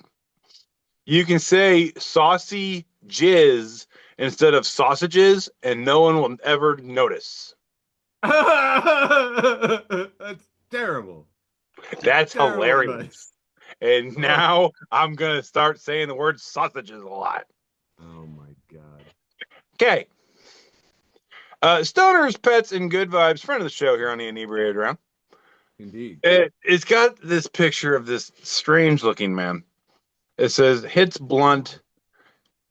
"You can say saucy jizz instead of sausages, and no one will ever notice." That's terrible. That's Terrible hilarious. advice. And now I'm going to start saying the word sausages a lot. Oh, my God. Okay. Stoners, Pets, and Good Vibes, friend of the show here on the Inebriated Round. Indeed. It's got this picture of this strange looking man. It says hits blunt,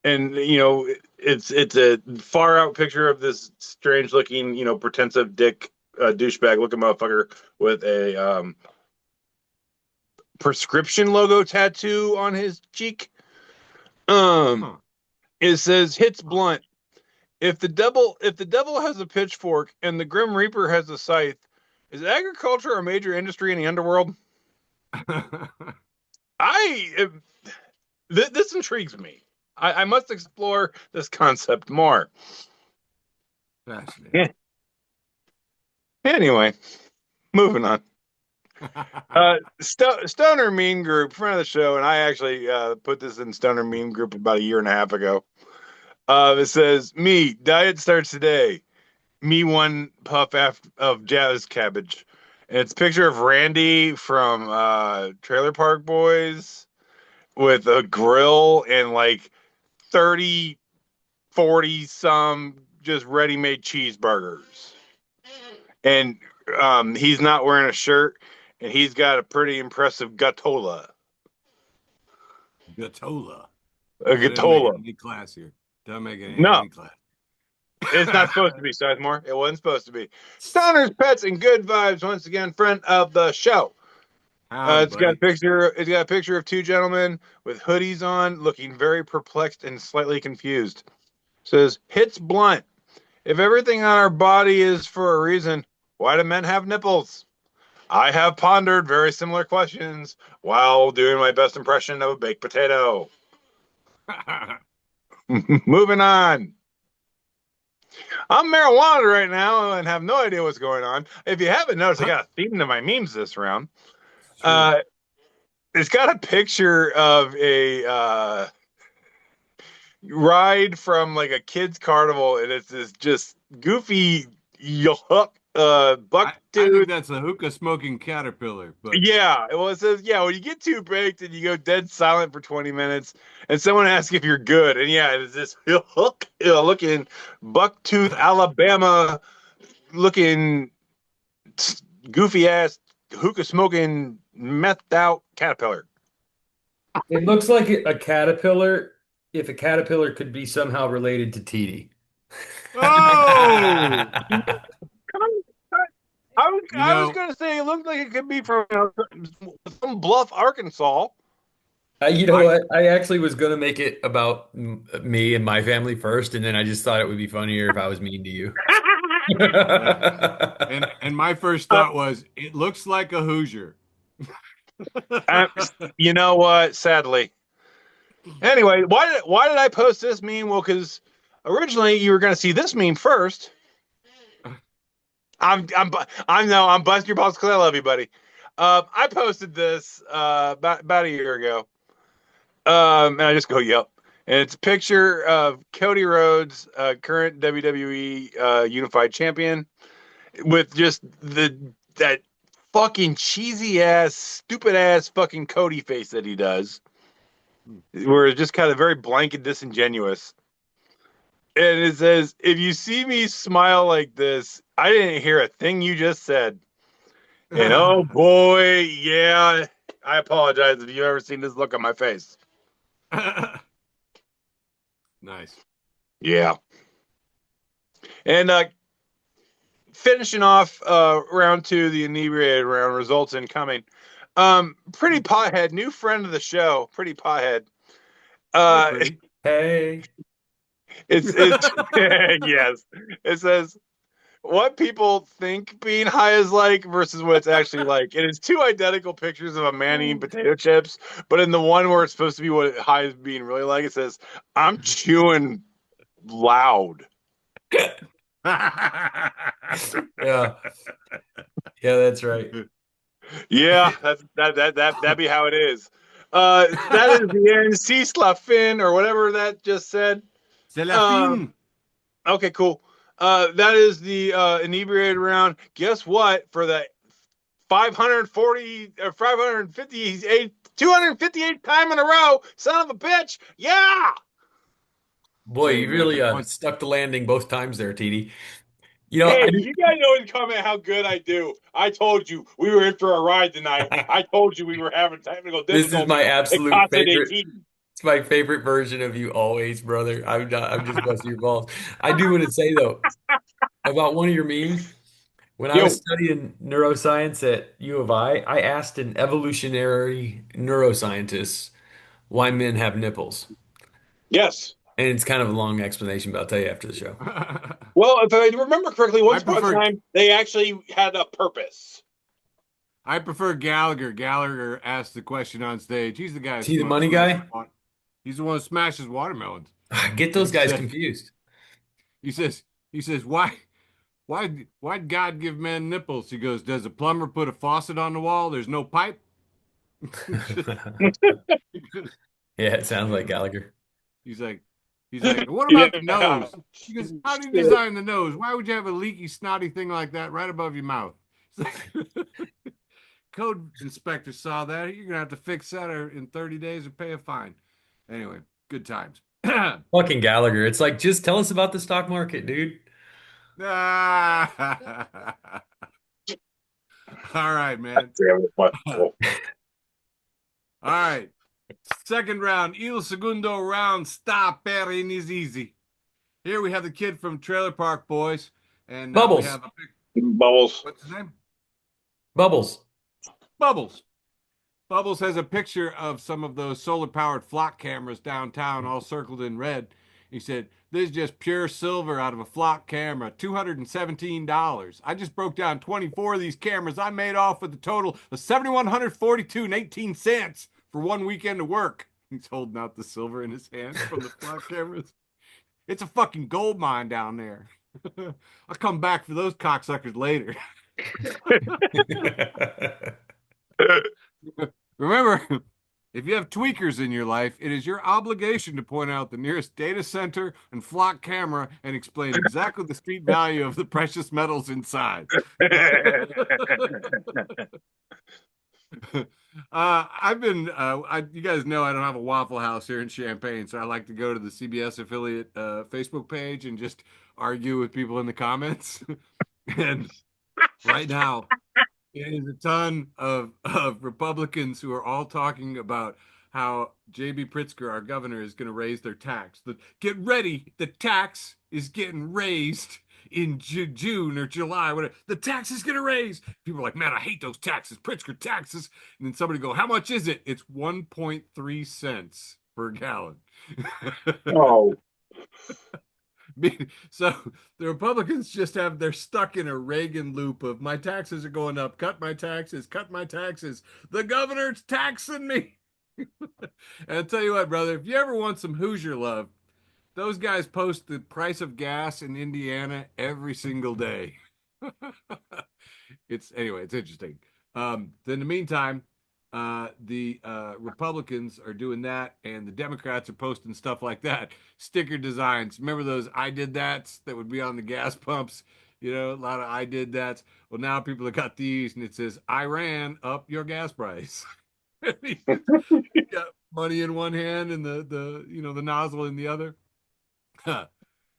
and it's a far out picture of this strange looking, pretensive dick douchebag looking motherfucker with a prescription logo tattoo on his cheek. It says hits blunt. If the devil has a pitchfork and the Grim Reaper has a scythe, is agriculture a major industry in the underworld? This intrigues me. I must explore this concept more. Fascinating. Anyway, moving on. Stoner Meme Group, friend of the show, and I actually put this in Stoner Meme Group about a year and a half ago. It says, "Me, diet starts today. Me one puff of jazz cabbage." And it's a picture of Randy from Trailer Park Boys with a grill and like 30, 40 some just ready-made cheeseburgers. and he's not wearing a shirt, and he's got a pretty impressive gatola. Gatola. A That didn't make it gatola. any classier. Doesn't make it No, any class. it's not supposed to be, Sizemore. It wasn't supposed to be. Stoners, Pets, and Good Vibes. Once again, friend of the show. Howdy, It's got a buddy. picture. It's got a picture of two gentlemen with hoodies on, looking very perplexed and slightly confused. It says, "Hits blunt. If everything on our body is for a reason, why do men have nipples? I have pondered very similar questions while doing my best impression of a baked potato." Moving on. I'm marijuana right now and have no idea what's going on. If you haven't noticed, I got a theme to my memes this round. It's got a picture of a ride from like a kid's carnival, and it's this just goofy buck I think tooth. that's a hookah smoking caterpillar. But Yeah, well, it says, yeah, when you get too baked and you go dead silent for 20 minutes, and someone asks if you're good, and yeah, it's this hook looking bucktooth Alabama looking goofy ass hookah smoking methed out caterpillar. It looks like a caterpillar if a caterpillar could be somehow related to TD. oh, I was going to say it looked like it could be from some Bluff, Arkansas. You know what? I actually was going to make it about me and my family first, and then I just thought it would be funnier if I was mean to you. and my first thought was, it looks like a Hoosier. You know what? Sadly. Anyway, why did I post this meme? Well, because originally you were going to see this meme first. I'm busting your balls because I love you, buddy. I posted this about a year ago, and I just go, "Yep." And it's a picture of Cody Rhodes, current WWE Unified Champion, with just that fucking cheesy ass, stupid ass fucking Cody face that he does, where it's just kind of very blank and disingenuous. And it says, "If you see me smile like this, I didn't hear a thing you just said." And oh boy, yeah, I apologize if you've ever seen this look on my face. Nice. Yeah. And finishing off round two, the inebriated round, results incoming. Pretty Pothead, new friend of the show, Pretty Pothead. Hey. It's yes. It says what people think being high is like versus what it's actually like. And it's two identical pictures of a man eating potato chips, but in the one where it's supposed to be what high is being really like, it says, "I'm chewing loud." Yeah. Yeah, that's right. Yeah, that'd be how it is. That is the NC Slafin or whatever that just said. C'est la fin. Okay, cool. That is the inebriated round. Guess what? For the 540 or 558 258th time in a row, son of a bitch. Yeah. Boy, you really stuck the landing both times there, TD. You know, Hey, you guys always comment how good I do. I told you we were in for a ride tonight. I told you we were having technical difficulties. This is my absolute favorite. It's my favorite version of you always, brother. I'm just busting your balls. I do want to say though about one of your memes. When I was studying neuroscience at U of I asked an evolutionary neuroscientist why men have nipples. Yes. And it's kind of a long explanation, but I'll tell you after the show. Well, if I remember correctly, once upon a time, they actually had a purpose. I prefer Gallagher. Gallagher asked the question on stage. He's the guy. Is he the money guy? He's the one who smashes watermelons. Get those guys confused. He says, why'd God give men nipples? He goes, does a plumber put a faucet on the wall? There's no pipe. Yeah, it sounds like Gallagher. He's like, what about the nose? He goes, how do you design the nose? Why would you have a leaky, snotty thing like that right above your mouth? Code inspector saw that. You're gonna have to fix that in 30 days or pay a fine. Anyway, good times. Fucking Gallagher. It's like, just tell us about the stock market, dude. All right, man. All right. Second round, il segundo round, sta per in is easy. Here we have the kid from Trailer Park Boys, and we Bubbles. have Bubbles. what's his name? Bubbles. Bubbles. Bubbles has a picture of some of those solar-powered flock cameras downtown, all circled in red. He said, "This is just pure silver out of a flock camera, $217. I just broke down 24 of these cameras. I made off with a total of $7,142.18 for one weekend of work." He's holding out the silver in his hand from the flock cameras. It's a fucking gold mine down there. I'll come back for those cocksuckers later. Remember, if you have tweakers in your life, it is your obligation to point out the nearest data center and flock camera and explain exactly the street value of the precious metals inside. You guys know I don't have a Waffle House here in Champaign, so I like to go to the CBS affiliate Facebook page and just argue with people in the comments. And right now, it is a ton of Republicans who are all talking about how J.B. Pritzker, our governor, is going to raise their tax. Get ready, the tax is getting raised in June or July. Whatever. The tax is going to raise. People are like, man, I hate those taxes, Pritzker taxes. And then somebody go, how much is it? It's 1.3 cents per gallon. Oh. So the Republicans they're stuck in a Reagan loop of my taxes are going up, cut my taxes, cut my taxes. The governor's taxing me. And I'll tell you what, brother, if you ever want some Hoosier love, those guys post the price of gas in Indiana every single day. It's interesting. In the meantime, the Republicans are doing that, and the Democrats are posting stuff like that. Sticker designs. Remember those "I did that's" that would be on the gas pumps? You know, a lot of "I did that's." Well, now people have got these, and it says, "I ran up your gas price." Got money in one hand and the nozzle in the other.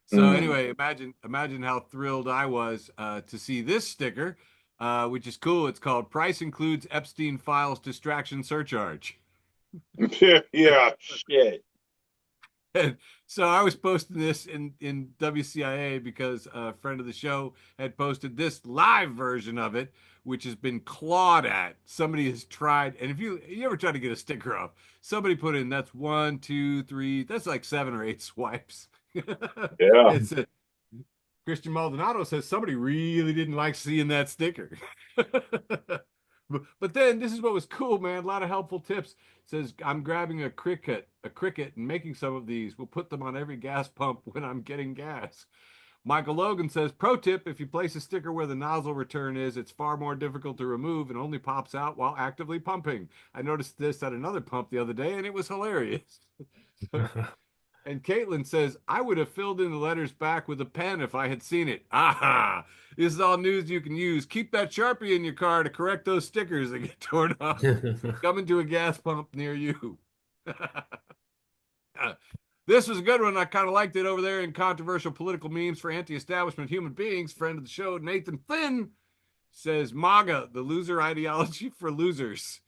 So anyway, imagine how thrilled I was to see this sticker, which is cool. It's called "Price Includes Epstein Files Distraction Surcharge." Yeah, shit. And so I was posting this in WCIA because a friend of the show had posted this live version of it, which has been clawed at. Somebody has tried, and if you ever try to get a sticker off, somebody put in that's 1, 2, 3, that's like 7 or 8 swipes. Yeah. It's Christian Maldonado says somebody really didn't like seeing that sticker. But then this is what was cool, man. A lot of helpful tips. It says, I'm grabbing a cricket and making some of these. We'll put them on every gas pump when I'm getting gas. Michael Logan says, pro tip, if you place a sticker where the nozzle return is, it's far more difficult to remove and only pops out while actively pumping. I noticed this at another pump the other day, and it was hilarious. And Caitlin says, I would have filled in the letters back with a pen if I had seen it. Aha! This is all news you can use. Keep that Sharpie in your car to correct those stickers that get torn off. Coming to a gas pump near you. This was a good one. I kind of liked it over there in controversial political memes for anti-establishment human beings. Friend of the show, Nathan Flynn, says, MAGA, the loser ideology for losers.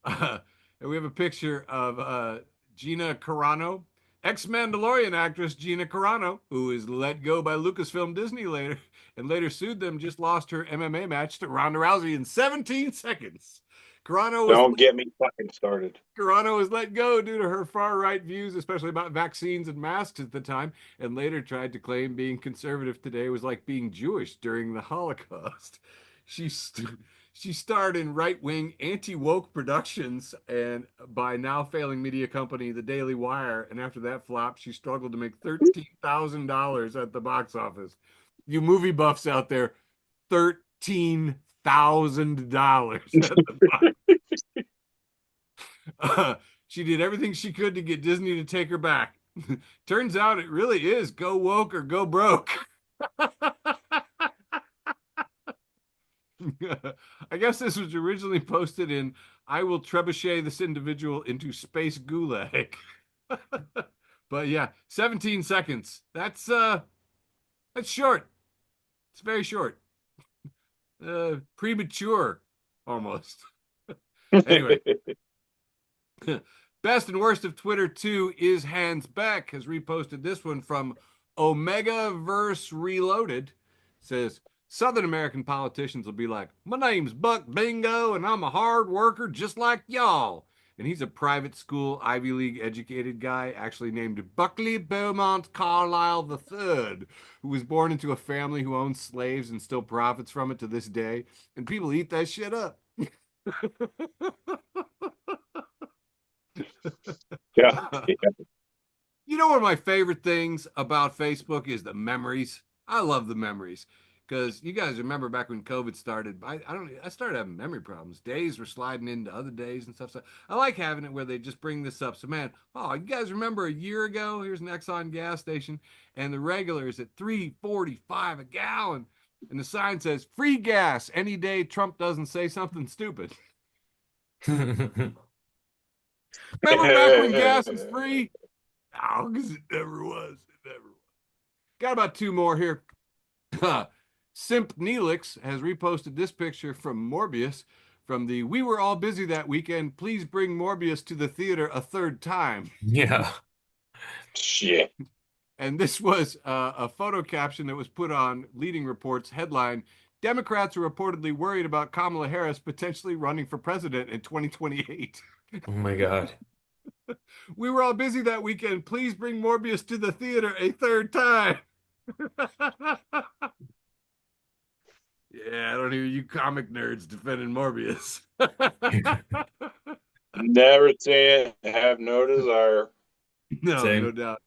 And we have a picture of Gina Carano, ex-Mandalorian actress Gina Carano, who is let go by Lucasfilm Disney later sued them, just lost her MMA match to Ronda Rousey in 17 seconds. Don't get me fucking started. Carano was let go due to her far-right views, especially about vaccines and masks at the time, and later tried to claim being conservative today was like being Jewish during the Holocaust. She starred in right-wing anti-woke productions and by now failing media company The Daily Wire, and after that flop, she struggled to make $13,000 at the box office. You movie buffs out there, $13,000 at the box. She did everything she could to get Disney to take her back. Turns out it really is go woke or go broke. I guess this was originally posted in I will trebuchet this individual into space gulag. But yeah, 17 seconds. That's short. It's very short. Premature, almost. Anyway, best and worst of Twitter 2 is Hans Beck has reposted this one from Omega Verse Reloaded. It says Southern American politicians will be like, my name's Buck Bingo and I'm a hard worker just like y'all. And he's a private school Ivy League educated guy, actually named Buckley Beaumont Carlisle III, who was born into a family who owns slaves and still profits from it to this day. And people eat that shit up. Yeah. You know, one of my favorite things about Facebook is the memories. I love the memories because you guys remember back when COVID started. I started having memory problems. Days were sliding into other days and stuff. So I like having it where they just bring this up. So man, oh, you guys remember a year ago? Here's an Exxon gas station, and the regular is at $3.45 a gallon, and the sign says "Free gas any day Trump doesn't say something stupid." Remember back when gas was free? Oh, because it never was. It never was. Got about two more here. Simp Neelix has reposted this picture from Morbius from the We Were All Busy That Weekend. Please bring Morbius to the theater a third time. Yeah. Shit. And this was a photo caption that was put on Leading Report's headline. Democrats are reportedly worried about Kamala Harris potentially running for president in 2028. Oh my God. We were all busy that weekend. Please bring Morbius to the theater a third time. Yeah, I don't hear you comic nerds defending Morbius. Never say it. Have no desire. No, Same. no doubt.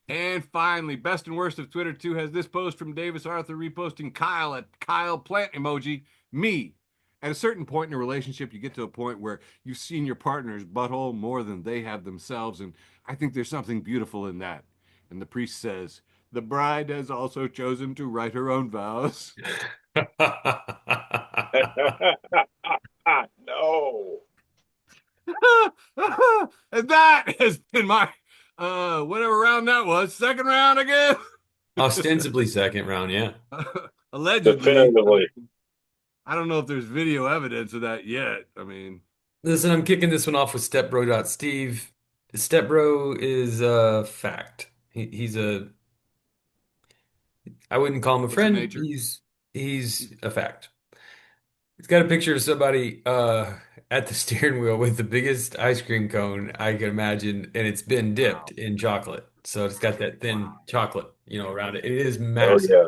And finally, best and worst of Twitter 2 has this post from Davis Arthur reposting Kyle at Kyle Plant Emoji. Me. At a certain point in a relationship, you get to a point where you've seen your partner's butthole more than they have themselves, and I think there's something beautiful in that. And the priest says, the bride has also chosen to write her own vows. No. And that has been my whatever round that was. Second round, I guess. Ostensibly second round, yeah. Allegedly. Definitively. I don't know if there's video evidence of that yet. I mean, Listen, I'm kicking this one off with Stepbro.Steve. Stepbro is a fact. He's a, I wouldn't call him a What's the friend. nature? He's a fact. He's got a picture of somebody at the steering wheel with the biggest ice cream cone I can imagine, and it's been dipped in chocolate. So it's got that thin chocolate, around it. It is Oh massive. yeah.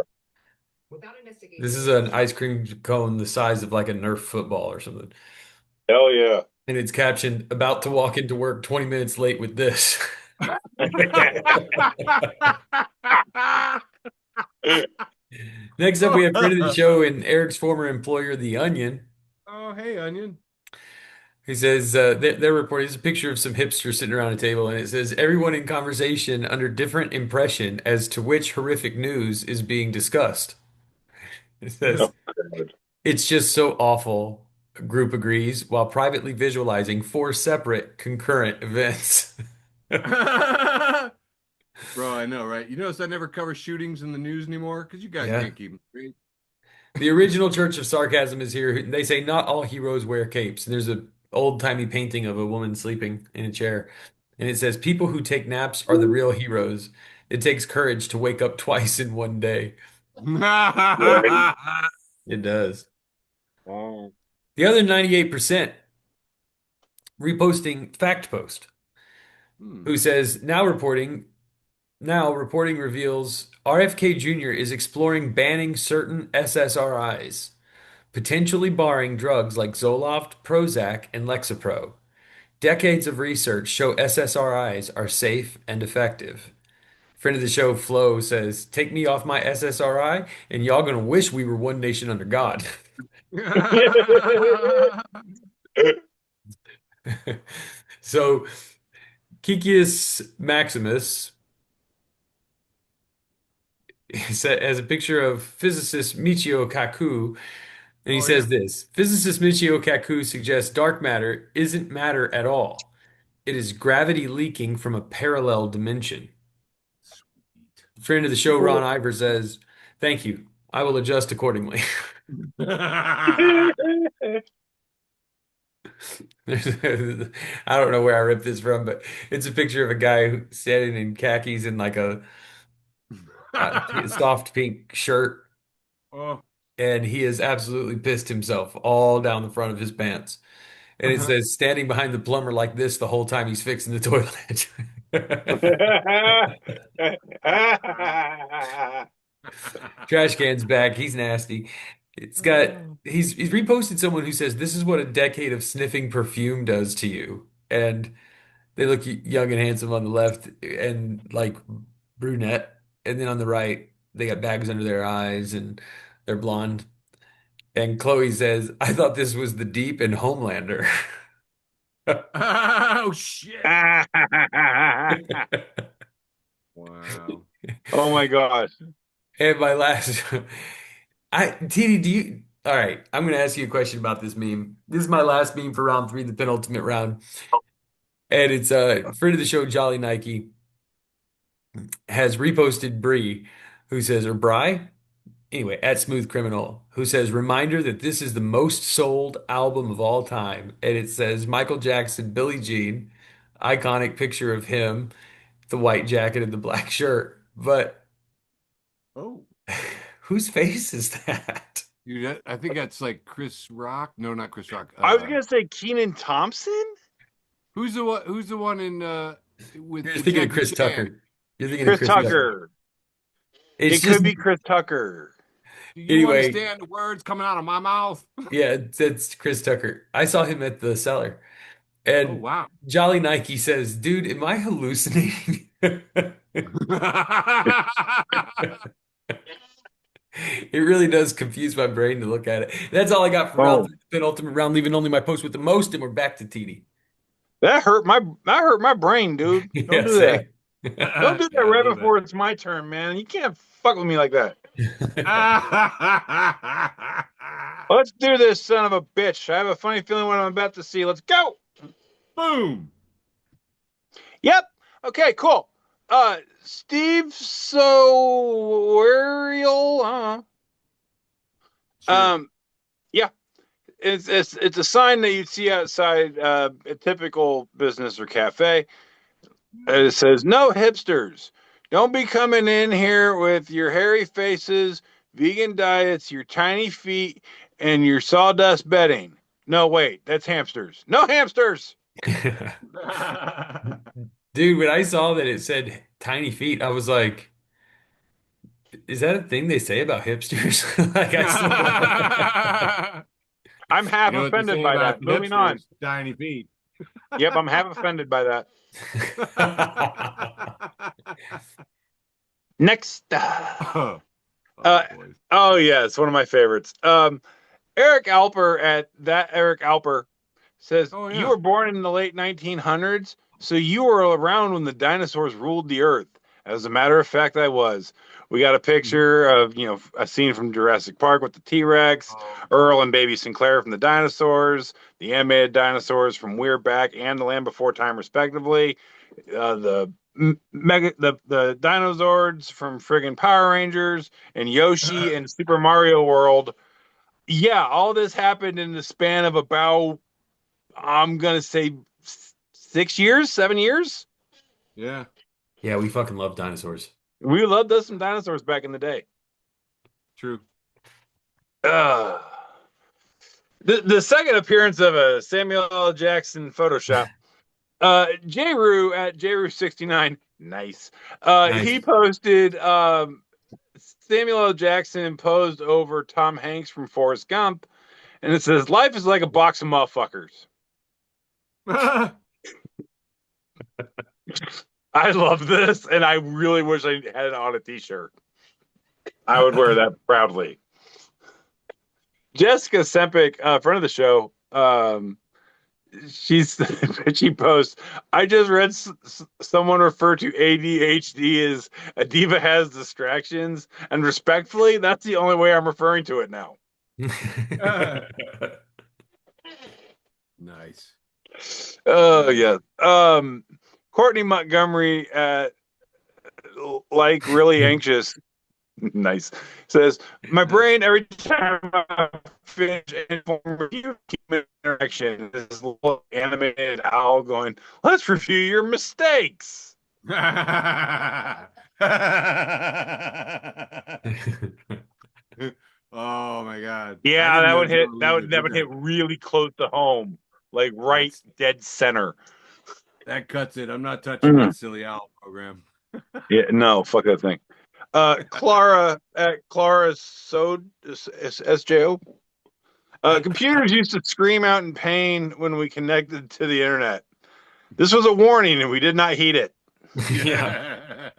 This is an ice cream cone the size of like a Nerf football or something. Hell yeah. And it's captioned, about to walk into work 20 minutes late with this. Next up, we have friend of the show and Eric's former employer, The Onion. Oh, hey, Onion. He says they're reporting, it's a picture of some hipsters sitting around a table, and it says, everyone in conversation under different impression as to which horrific news is being discussed. It says, Oh, God. it's just so awful, a group agrees, while privately visualizing four separate concurrent events. Bro, I know, right? You notice I never cover shootings in the news anymore because you guys Yeah. can't keep them straight. The original Church of Sarcasm is here. They say not all heroes wear capes. And there's a old-timey painting of a woman sleeping in a chair. And it says, people who take naps are the real heroes. It takes courage to wake up twice in one day. It does. Oh. The other 98% reposting Fact Post, who says, now reporting reveals RFK Jr. is exploring banning certain SSRIs, potentially barring drugs like Zoloft, Prozac, and Lexapro. Decades of research show SSRIs are safe and effective. Friend of the show, Flo, says, take me off my SSRI, and y'all gonna wish we were one nation under God. So, Kikius Maximus has a picture of physicist Michio Kaku, and he says this, physicist Michio Kaku suggests dark matter isn't matter at all. It is gravity leaking from a parallel dimension. Friend of the show, Ron Iver, says, Thank you. I will adjust accordingly. I don't know where I ripped this from, but it's a picture of a guy standing in khakis in like a soft pink shirt, Oh. and he has absolutely pissed himself all down the front of his pants. And it says, standing behind the plumber like this the whole time he's fixing the toilet. Trash can's back. He's nasty. It's got he's reposted someone who says this is what a decade of sniffing perfume does to you. And they look young and handsome on the left and like brunette. And then on the right, they got bags under their eyes and they're blonde. And Chloe says, I thought this was the Deep and Homelander. Oh shit. Wow. Oh my gosh. And my last, TD, do you, all right, I'm going to ask you a question about this meme. This is my last meme for round 3, the penultimate round. And it's friend of the show, Jolly Nike, has reposted Bree, who says, or Bry? Anyway, at Smooth Criminal, who says, reminder that this is the most sold album of all time. And it says Michael Jackson, Billie Jean, iconic picture of him, the white jacket and the black shirt. But Oh. whose face is that? Dude, I think that's like Chris Rock. No, not Chris Rock. I was gonna say Keenan Thompson. Who's the one? Who's the one in with You're with thinking of Jackie Chris Chan? Tucker. You're thinking Chris of Chris Tucker. Tucker. It's It just, could be Chris Tucker. Do you Anyway. understand the words coming out of my mouth? yeah, it's Chris Tucker. I saw him at the cellar. Oh And wow. Jolly Nike says, dude, am I hallucinating? It really does confuse my brain to look at it. That's all I got for round 3, penultimate round, leaving only my post with the most, and we're back to TD. That hurt my brain, dude. Don't Yeah, do that. same. Don't do that Yeah, a right little before it's my turn, man. You can't fuck with me like that. Let's do this, son of a bitch. I have a funny feeling what I'm about to see. Let's go. Boom. Yep. Okay, cool. Steve Sowerial, Sure. yeah. It's a sign that you'd see outside a typical business or cafe. It says, no hipsters. Don't be coming in here with your hairy faces, vegan diets, your tiny feet, and your sawdust bedding. No, wait, that's hamsters. No hamsters. Dude, when I saw that it said tiny feet, I was like, is that a thing they say about hipsters? Like I'm half You know what they offended say by about that. Moving on. hipsters? Tiny feet. Yep, I'm half offended by that. Next. Oh, boys. Oh yeah, it's one of my favorites. Eric Alper at that Eric Alper says, Oh, yeah. you were born in the late 1900s, so you were around when the dinosaurs ruled the earth. As a matter of fact, I was. We got a picture of, a scene from Jurassic Park with the T-Rex, Earl and Baby Sinclair from the dinosaurs, the animated dinosaurs from We're Back and The Land Before Time, respectively. The dinosaurs from friggin' Power Rangers and Yoshi and Super Mario World. Yeah, all this happened in the span of about, I'm gonna say 6 years, 7 years. Yeah. Yeah, we fucking love dinosaurs. We loved us some dinosaurs back in the day. True. The second appearance of a Samuel L. Jackson Photoshop. J-Roo at J-Roo69. Nice. Nice. He posted Samuel L. Jackson posed over Tom Hanks from Forrest Gump, and it says, life is like a box of motherfuckers. I love this, and I really wish I had it on a t-shirt. I would wear that proudly. Jessica Sempic, friend of the show, she posts, I just read someone refer to ADHD as a diva has distractions, and respectfully, that's the only way I'm referring to it now. Nice. Oh yeah. Courtney Montgomery at like really anxious Nice. Says, my brain, every time I finish any form of review, human interaction, this little animated owl going, let's review your mistakes. Oh my God. I Yeah, didn't that know would Joe hit Luger that did would hit that. really close to home. Like right That's dead center. that cuts it. I'm not touching that silly owl program. Yeah, no, fuck that thing. Clara at Clara SJO. Computers used to scream out in pain when we connected to the internet. This was a warning, and we did not heed it. Yeah.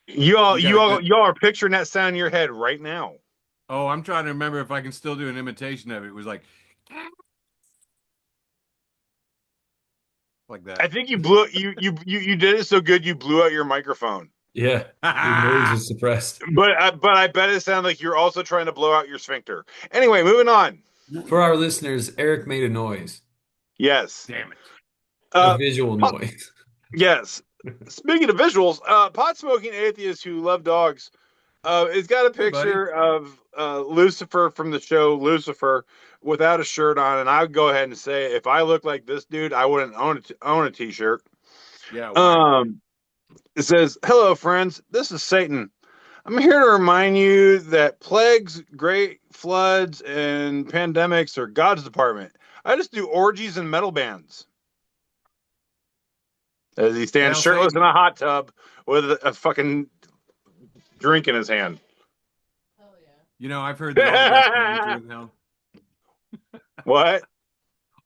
You all, You got you a all, good. you all are picturing that sound in your head right now. Oh, I'm trying to remember if I can still do an imitation of it. It was like that. I think you blew you did it so good you blew out your microphone. Yeah. Your noise is suppressed. But I bet it sounded like you're also trying to blow out your sphincter. Anyway, moving on. For our listeners, Eric made a noise, Yes. Damn it. a visual noise. Yes. Speaking of visuals, pot smoking atheists who love dogs. It's got a picture of Lucifer from the show Lucifer without a shirt on, and I would go ahead and say if I looked like this dude, I wouldn't own a t-shirt. Yeah. Why? It says, "Hello, friends. This is Satan. I'm here to remind you that plagues, great floods, and pandemics are God's department. I just do orgies and metal bands." As he stands shirtless in a hot tub with a fucking drink in his hand. You know, I've heard that all the best bands are in hell. What?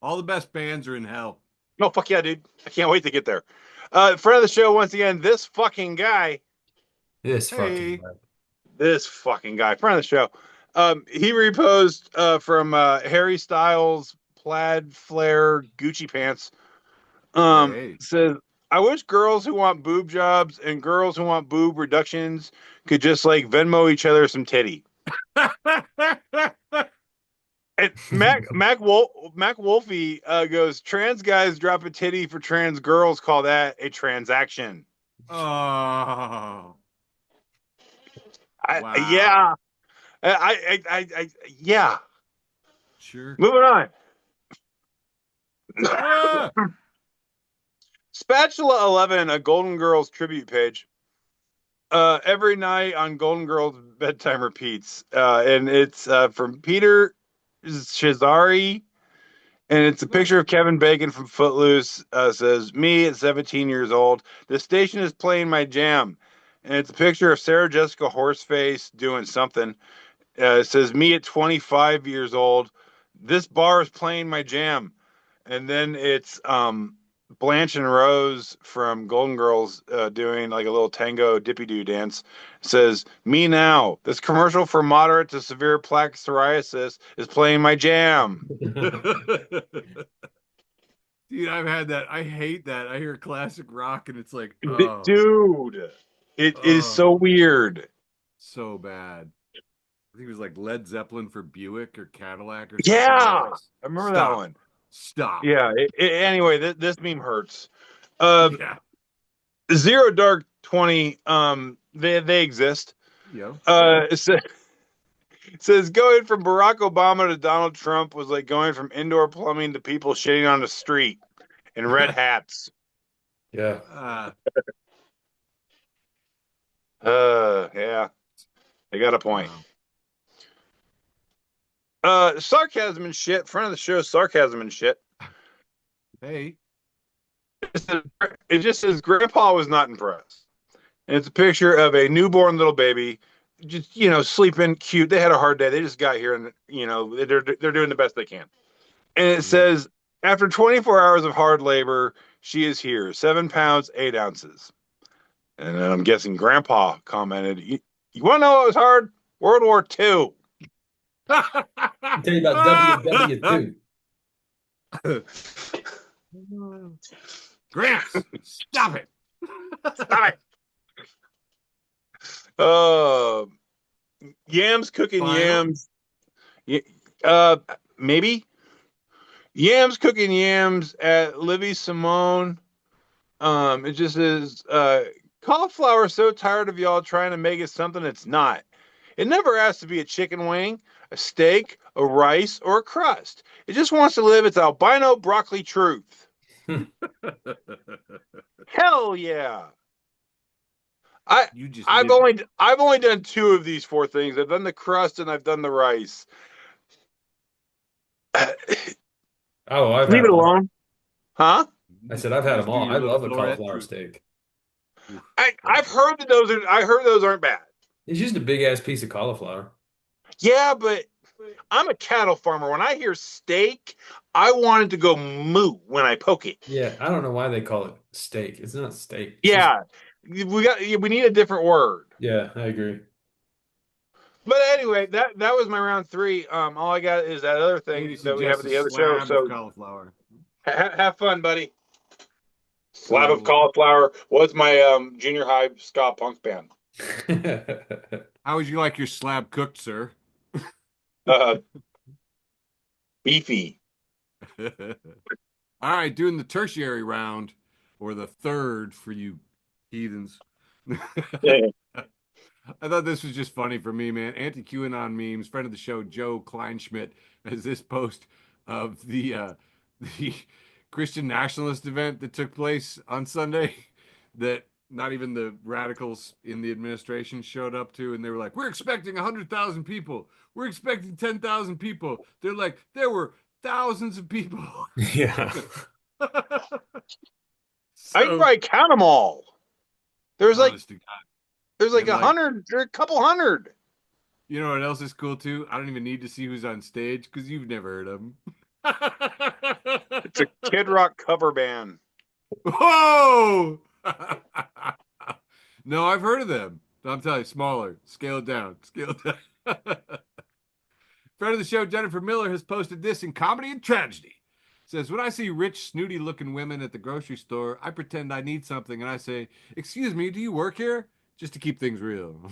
All the best bands are in hell. No, fuck yeah, dude. I can't wait to get there. Friend of the show, once again, this fucking guy. This fucking guy. This fucking guy. Friend of the show. He reposed from Harry Styles plaid flare Gucci pants. Says, I wish girls who want boob jobs and girls who want boob reductions could just like Venmo each other some titty. And Mac Wolfie goes, trans guys drop a titty for trans girls, call that a transaction. Oh. Wow. Yeah. Yeah. Sure. Moving on. Ah! Spatula 11, a Golden Girls tribute page. Every night on Golden Girls bedtime repeats. And it's from Peter Shazari. And it's a picture of Kevin Bacon from Footloose. Says, me at 17 years old. The station is playing my jam. And it's a picture of Sarah Jessica Horseface doing something. It says, me at 25 years old. This bar is playing my jam. And then it's Blanche and Rose from Golden Girls doing like a little tango dippy-doo dance. It says, me now. This commercial for moderate to severe plaque psoriasis is playing my jam. Dude, I've had that. I hate that. I hear classic rock and it's like, oh. Dude, it is so weird. So bad. I think it was like Led Zeppelin for Buick or Cadillac or something. Yeah, I remember that one. Stop. Yeah. Anyway, this meme hurts. Yeah. Zero Dark 20. They exist. Yeah. It says going from Barack Obama to Donald Trump was like going from indoor plumbing to people shitting on the street in red hats. Yeah. Yeah. They got a point. Sarcasm and shit. Front of the show, sarcasm and shit. Hey. It just says Grandpa was not impressed. And it's a picture of a newborn little baby, just sleeping, cute. They had a hard day. They just got here, and they're doing the best they can. And it says, after 24 hours of hard labor, she is here, 7 pounds 8 ounces. And then I'm guessing Grandpa commented, "You want to know what was hard? World War II." I'll tell you about WW2. Gramps, stop it. Stop it. Yams cooking yams. Maybe. Yams cooking yams at Livy Simone. It just says Cauliflower is so tired of y'all trying to make it something it's not. It never asks to be a chicken wing, a steak, a rice, or a crust. It just wants to live its albino broccoli truth. Hell yeah! You just I've lived only done 2 of these 4 things. I've done the crust and I've done the rice. Oh, I've Leave had it them all. alone. Huh? I said I've had Just them do all. your I little love a floret cauliflower truth. steak. Oof. I've heard that those aren't bad. It's just a big ass piece of cauliflower. Yeah, but I'm a cattle farmer. When I hear steak, I want it to go moo when I poke it. Yeah, I don't know why they call it steak. It's not steak. It's just, Yeah, we need a different word. yeah, I agree. But anyway, that was my round 3. All I got is that other thing Katie that we have suggests at a the other show. slab of So cauliflower. have fun, buddy. Slab of Cool. cauliflower was my junior high ska punk band. How would you like your slab cooked, sir? Beefy. All right, doing the tertiary round, or the third for you heathens. Yeah. I thought this was just funny for me, man. Anti-QAnon memes. Friend of the show, Joe Kleinschmidt, has this post of the Christian nationalist event that took place on Sunday that not even the radicals in the administration showed up to, and they were like, "We're expecting 100,000 people. We're expecting 10,000 people." They're like, "There were thousands of people." Yeah. I can So, probably count them all. There's like honest to God. there's like And, like, 100 or a couple hundred. You know what else is cool too? I don't even need to see who's on stage because you've never heard of them. It's a Kid Rock cover band. Whoa! No, I've heard of them. I'm telling you, smaller. Scale it down. Scale it down. Friend of the show, Jennifer Miller, has posted this in Comedy and Tragedy. Says, when I see rich, snooty-looking women at the grocery store, I pretend I need something, and I say, "Excuse me, do you work here?" Just to keep things real.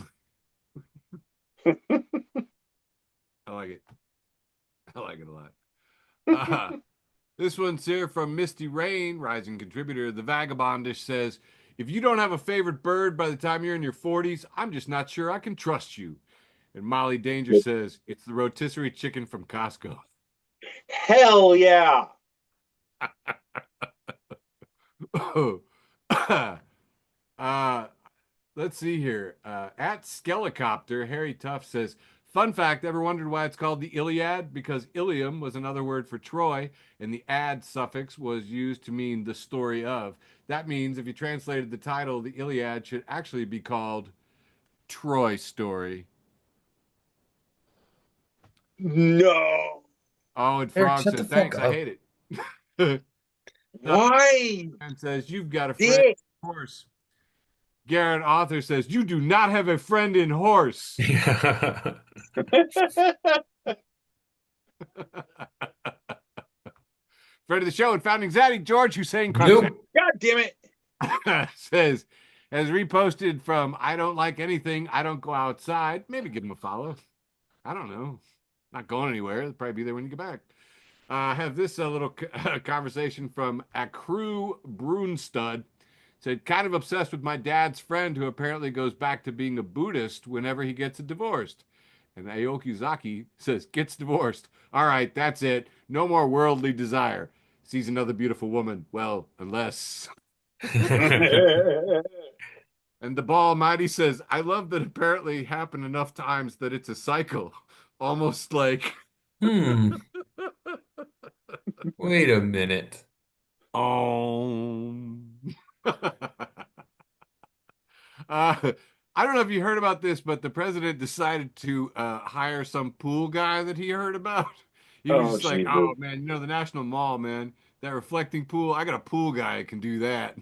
I like it. I like it a lot. This one's here from Misty Rain, rising contributor. The Vagabondish says, if you don't have a favorite bird by the time you're in your 40s, I'm just not sure I can trust you. And Molly Danger says, it's the rotisserie chicken from Costco. Hell yeah. Let's see here. At Skelicopter, Harry Tuff says, fun fact, ever wondered why it's called the Iliad? Because Ilium was another word for Troy, and the ad suffix was used to mean the story of. That means if you translated the title, the Iliad should actually be called Troy Story. No. Oh, and Eric, Frog shut the says, fuck thanks, I up. hate it. Why? And says, you've got a friend in horse. Garrett Author says, you do not have a friend in horse. Yeah. Friend of the show and founding Zaddy, George Hussein Nope. God damn it. says, has reposted from I don't like anything, I don't go outside. Maybe give him a follow. I don't know. Not going anywhere. They'll probably be there when you get back. I have this little conversation from Akru Brunstud. Said, kind of obsessed with my dad's friend who apparently goes back to being a Buddhist whenever he gets divorced. And Aoki Zaki says, gets divorced. All right, that's it. No more worldly desire. Sees another beautiful woman. Well, unless. And the Ball Almighty says, I love that apparently happened enough times that it's a cycle. Almost like. Wait a minute. I don't know if you heard about this, but the president decided to hire some pool guy that he heard about. He was just like, oh man, the National Mall, man, that reflecting pool. I got a pool guy that can do that.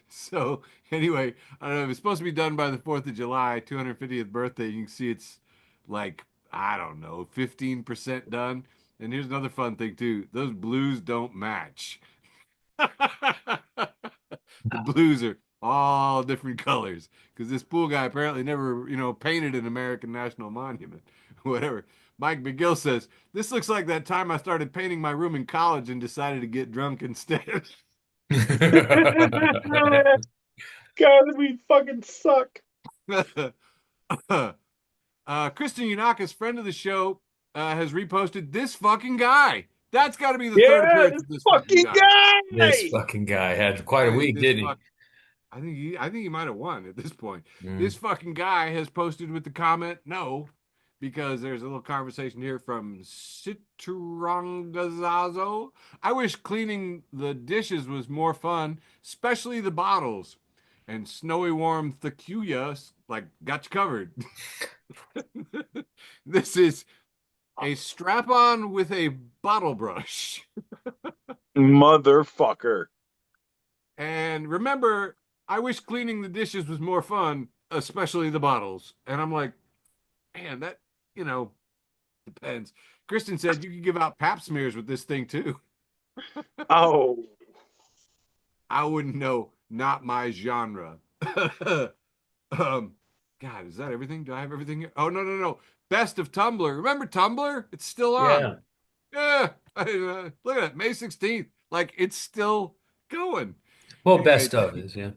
So anyway, I don't know. It was supposed to be done by the 4th of July, 250th birthday. You can see it's like, I don't know, 15% done. And here's another fun thing too. Those blues don't match. The blues are all different colors because this pool guy apparently never, painted an American national monument, whatever. Mike McGill says, this looks like that time I started painting my room in college and decided to get drunk instead. God, we fucking suck. Kristen Yanaka's friend of the show has reposted this fucking guy. That's got to be the third Yeah, appearance this of this fucking fucking guy. This guy. fucking guy had quite I a think week, this didn't he? fuck, I think he might have won at this point. Mm. This fucking guy has posted with the comment no, because there's a little conversation here from Citrongazazo. I wish cleaning the dishes was more fun, especially the bottles. And snowy warm Thakuya like got you covered. This is a strap-on with a bottle brush. Motherfucker. And remember, I wish cleaning the dishes was more fun, especially the bottles. And I'm like, man, that, depends. Kristen said you could give out pap smears with this thing too. Oh. I wouldn't know, not my genre. God, is that everything? Do I have everything here? Oh, no. Best of Tumblr. Remember Tumblr? It's still on. Yeah. Look at it, May 16th. Like, it's still going. Well, Anyway, best of is, yeah.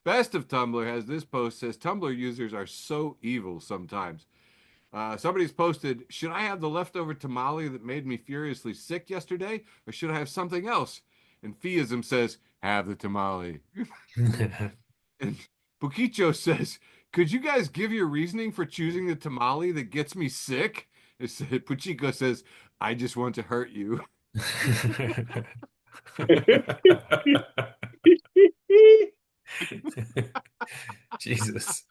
Best of Tumblr has this post says Tumblr users are so evil sometimes. Somebody's posted, should I have the leftover tamale that made me furiously sick yesterday, or should I have something else? And Theism says, have the tamale. And Bukicho says, could you guys give your reasoning for choosing the tamale that gets me sick? Puchico says, I just want to hurt you. Jesus.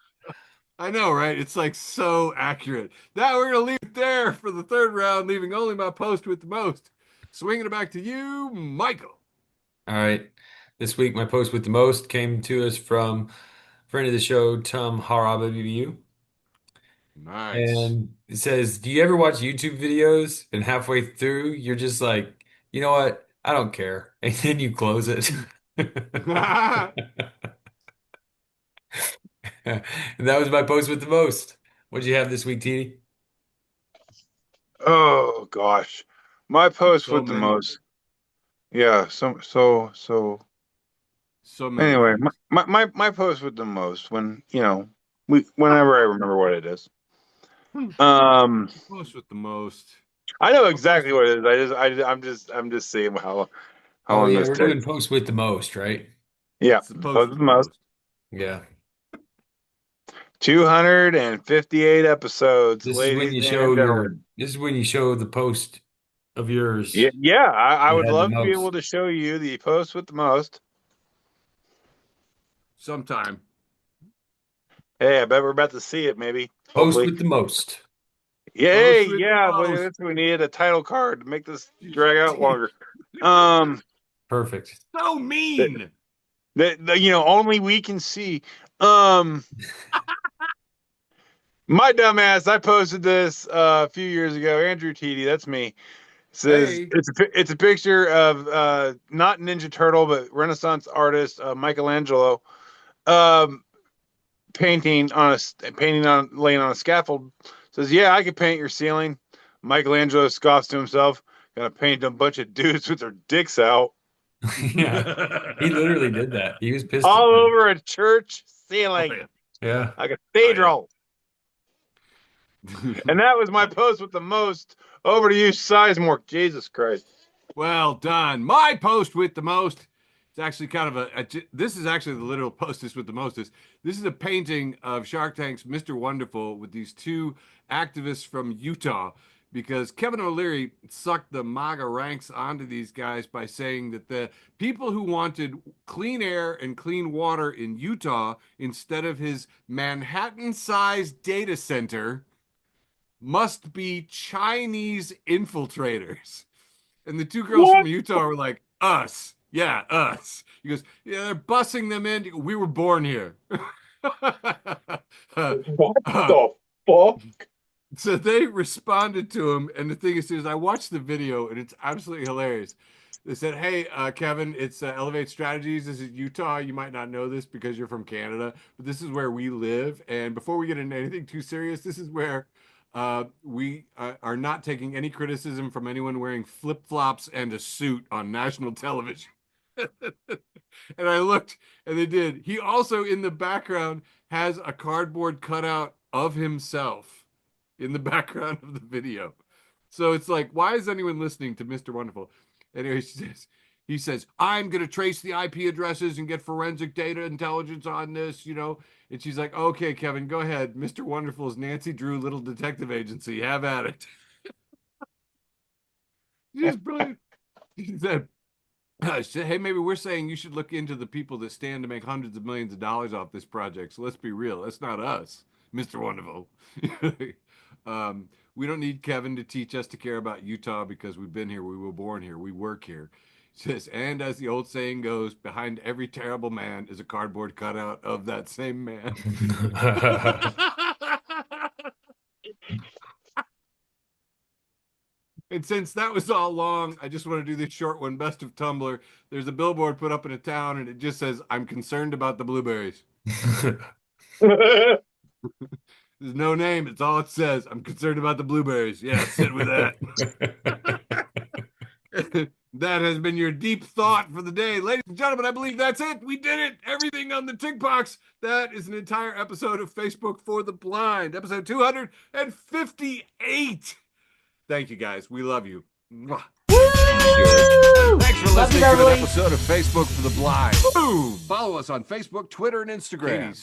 I know, right? It's like so accurate. Now we're going to leave it there for the third round, leaving only my post with the most. Swinging it back to you, Michael. All right. This week, my post with the most came to us from friend of the show, Tom Harababu. Nice. And it says, do you ever watch YouTube videos and halfway through, you're just like, you know what? I don't care. And then you close it. And that was my post with the most. What'd you have this week, TD? Oh gosh. My post So with the many. most. Yeah, so many anyway, things. my post with the most when, whenever I remember what it is. Post with the most. I know exactly what it is. I'm just seeing how Oh, long yeah, this we're takes. doing post with the most, right? Yeah, It's the post post with with the the most. Yeah. 258 episodes, This is when you ladies show and gentlemen. this is when you show the post of yours. Yeah, I You would had the love to be most. able to show you the post with the most. Sometime. Hey, I bet we're about to see it, maybe. Post Hopefully. with the most. Yay, Post with yeah, the but most. that's we needed a title card to make this drag out longer. Perfect. So mean. Only we can see. My dumbass, I posted this a few years ago. Andrew TD, that's me. Says Hey. it's a picture of not Ninja Turtle but Renaissance artist Michelangelo painting on laying on a scaffold. Says, yeah, I could paint your ceiling. Michelangelo scoffs to himself, gonna paint a bunch of dudes with their dicks out. Yeah. He literally did that. He was pissed All at me. over a church ceiling. Oh, yeah. Yeah. A cathedral. And that was my post with the most. Over to you, Sizemore. Jesus Christ. Well done. My post with the most. It's actually kind of this is actually the literal post with the most. This is a painting of Shark Tank's Mr. Wonderful with these two activists from Utah, because Kevin O'Leary sucked the MAGA ranks onto these guys by saying that the people who wanted clean air and clean water in Utah instead of his Manhattan-sized data center must be Chinese infiltrators. And the two girls from Utah were like, us. Yeah, us. He goes, yeah, they're bussing them in. We were born here. What the fuck? So they responded to him. And the thing is I watched the video and it's absolutely hilarious. They said, hey, Kevin, it's Elevate Strategies. This is Utah. You might not know this because you're from Canada, but this is where we live. And before we get into anything too serious, this is where we are not taking any criticism from anyone wearing flip-flops and a suit on national television. And I looked, and they did. He also, in the background, has a cardboard cutout of himself in the background of the video. So it's like, why is anyone listening to Mr. Wonderful? Anyway, he says, I'm going to trace the IP addresses and get forensic data intelligence on this, you know. And she's like, okay, Kevin, go ahead. Mr. Wonderful's Nancy Drew Little Detective Agency. Have at it. She's brilliant. He said, hey, maybe we're saying you should look into the people that stand to make hundreds of millions of dollars off this project. So let's be real. That's not us, Mr. Wonderful. We don't need Kevin to teach us to care about Utah because we've been here. We were born here. We work here. He says, and as the old saying goes, behind every terrible man is a cardboard cutout of that same man. And since that was all long, I just want to do this short one. Best of Tumblr. There's a billboard put up in a town, and it just says, I'm concerned about the blueberries. There's no name. It's all it says. I'm concerned about the blueberries. Yeah, sit with that. That has been your deep thought for the day. Ladies and gentlemen, I believe that's it. We did it. Everything on the Tick Box. That is an entire episode of Facebook for the Blind. Episode 258. Thank you, guys. We love you. Thanks for listening to an episode of Facebook for the Blind. Woo! Follow us on Facebook, Twitter, and Instagram.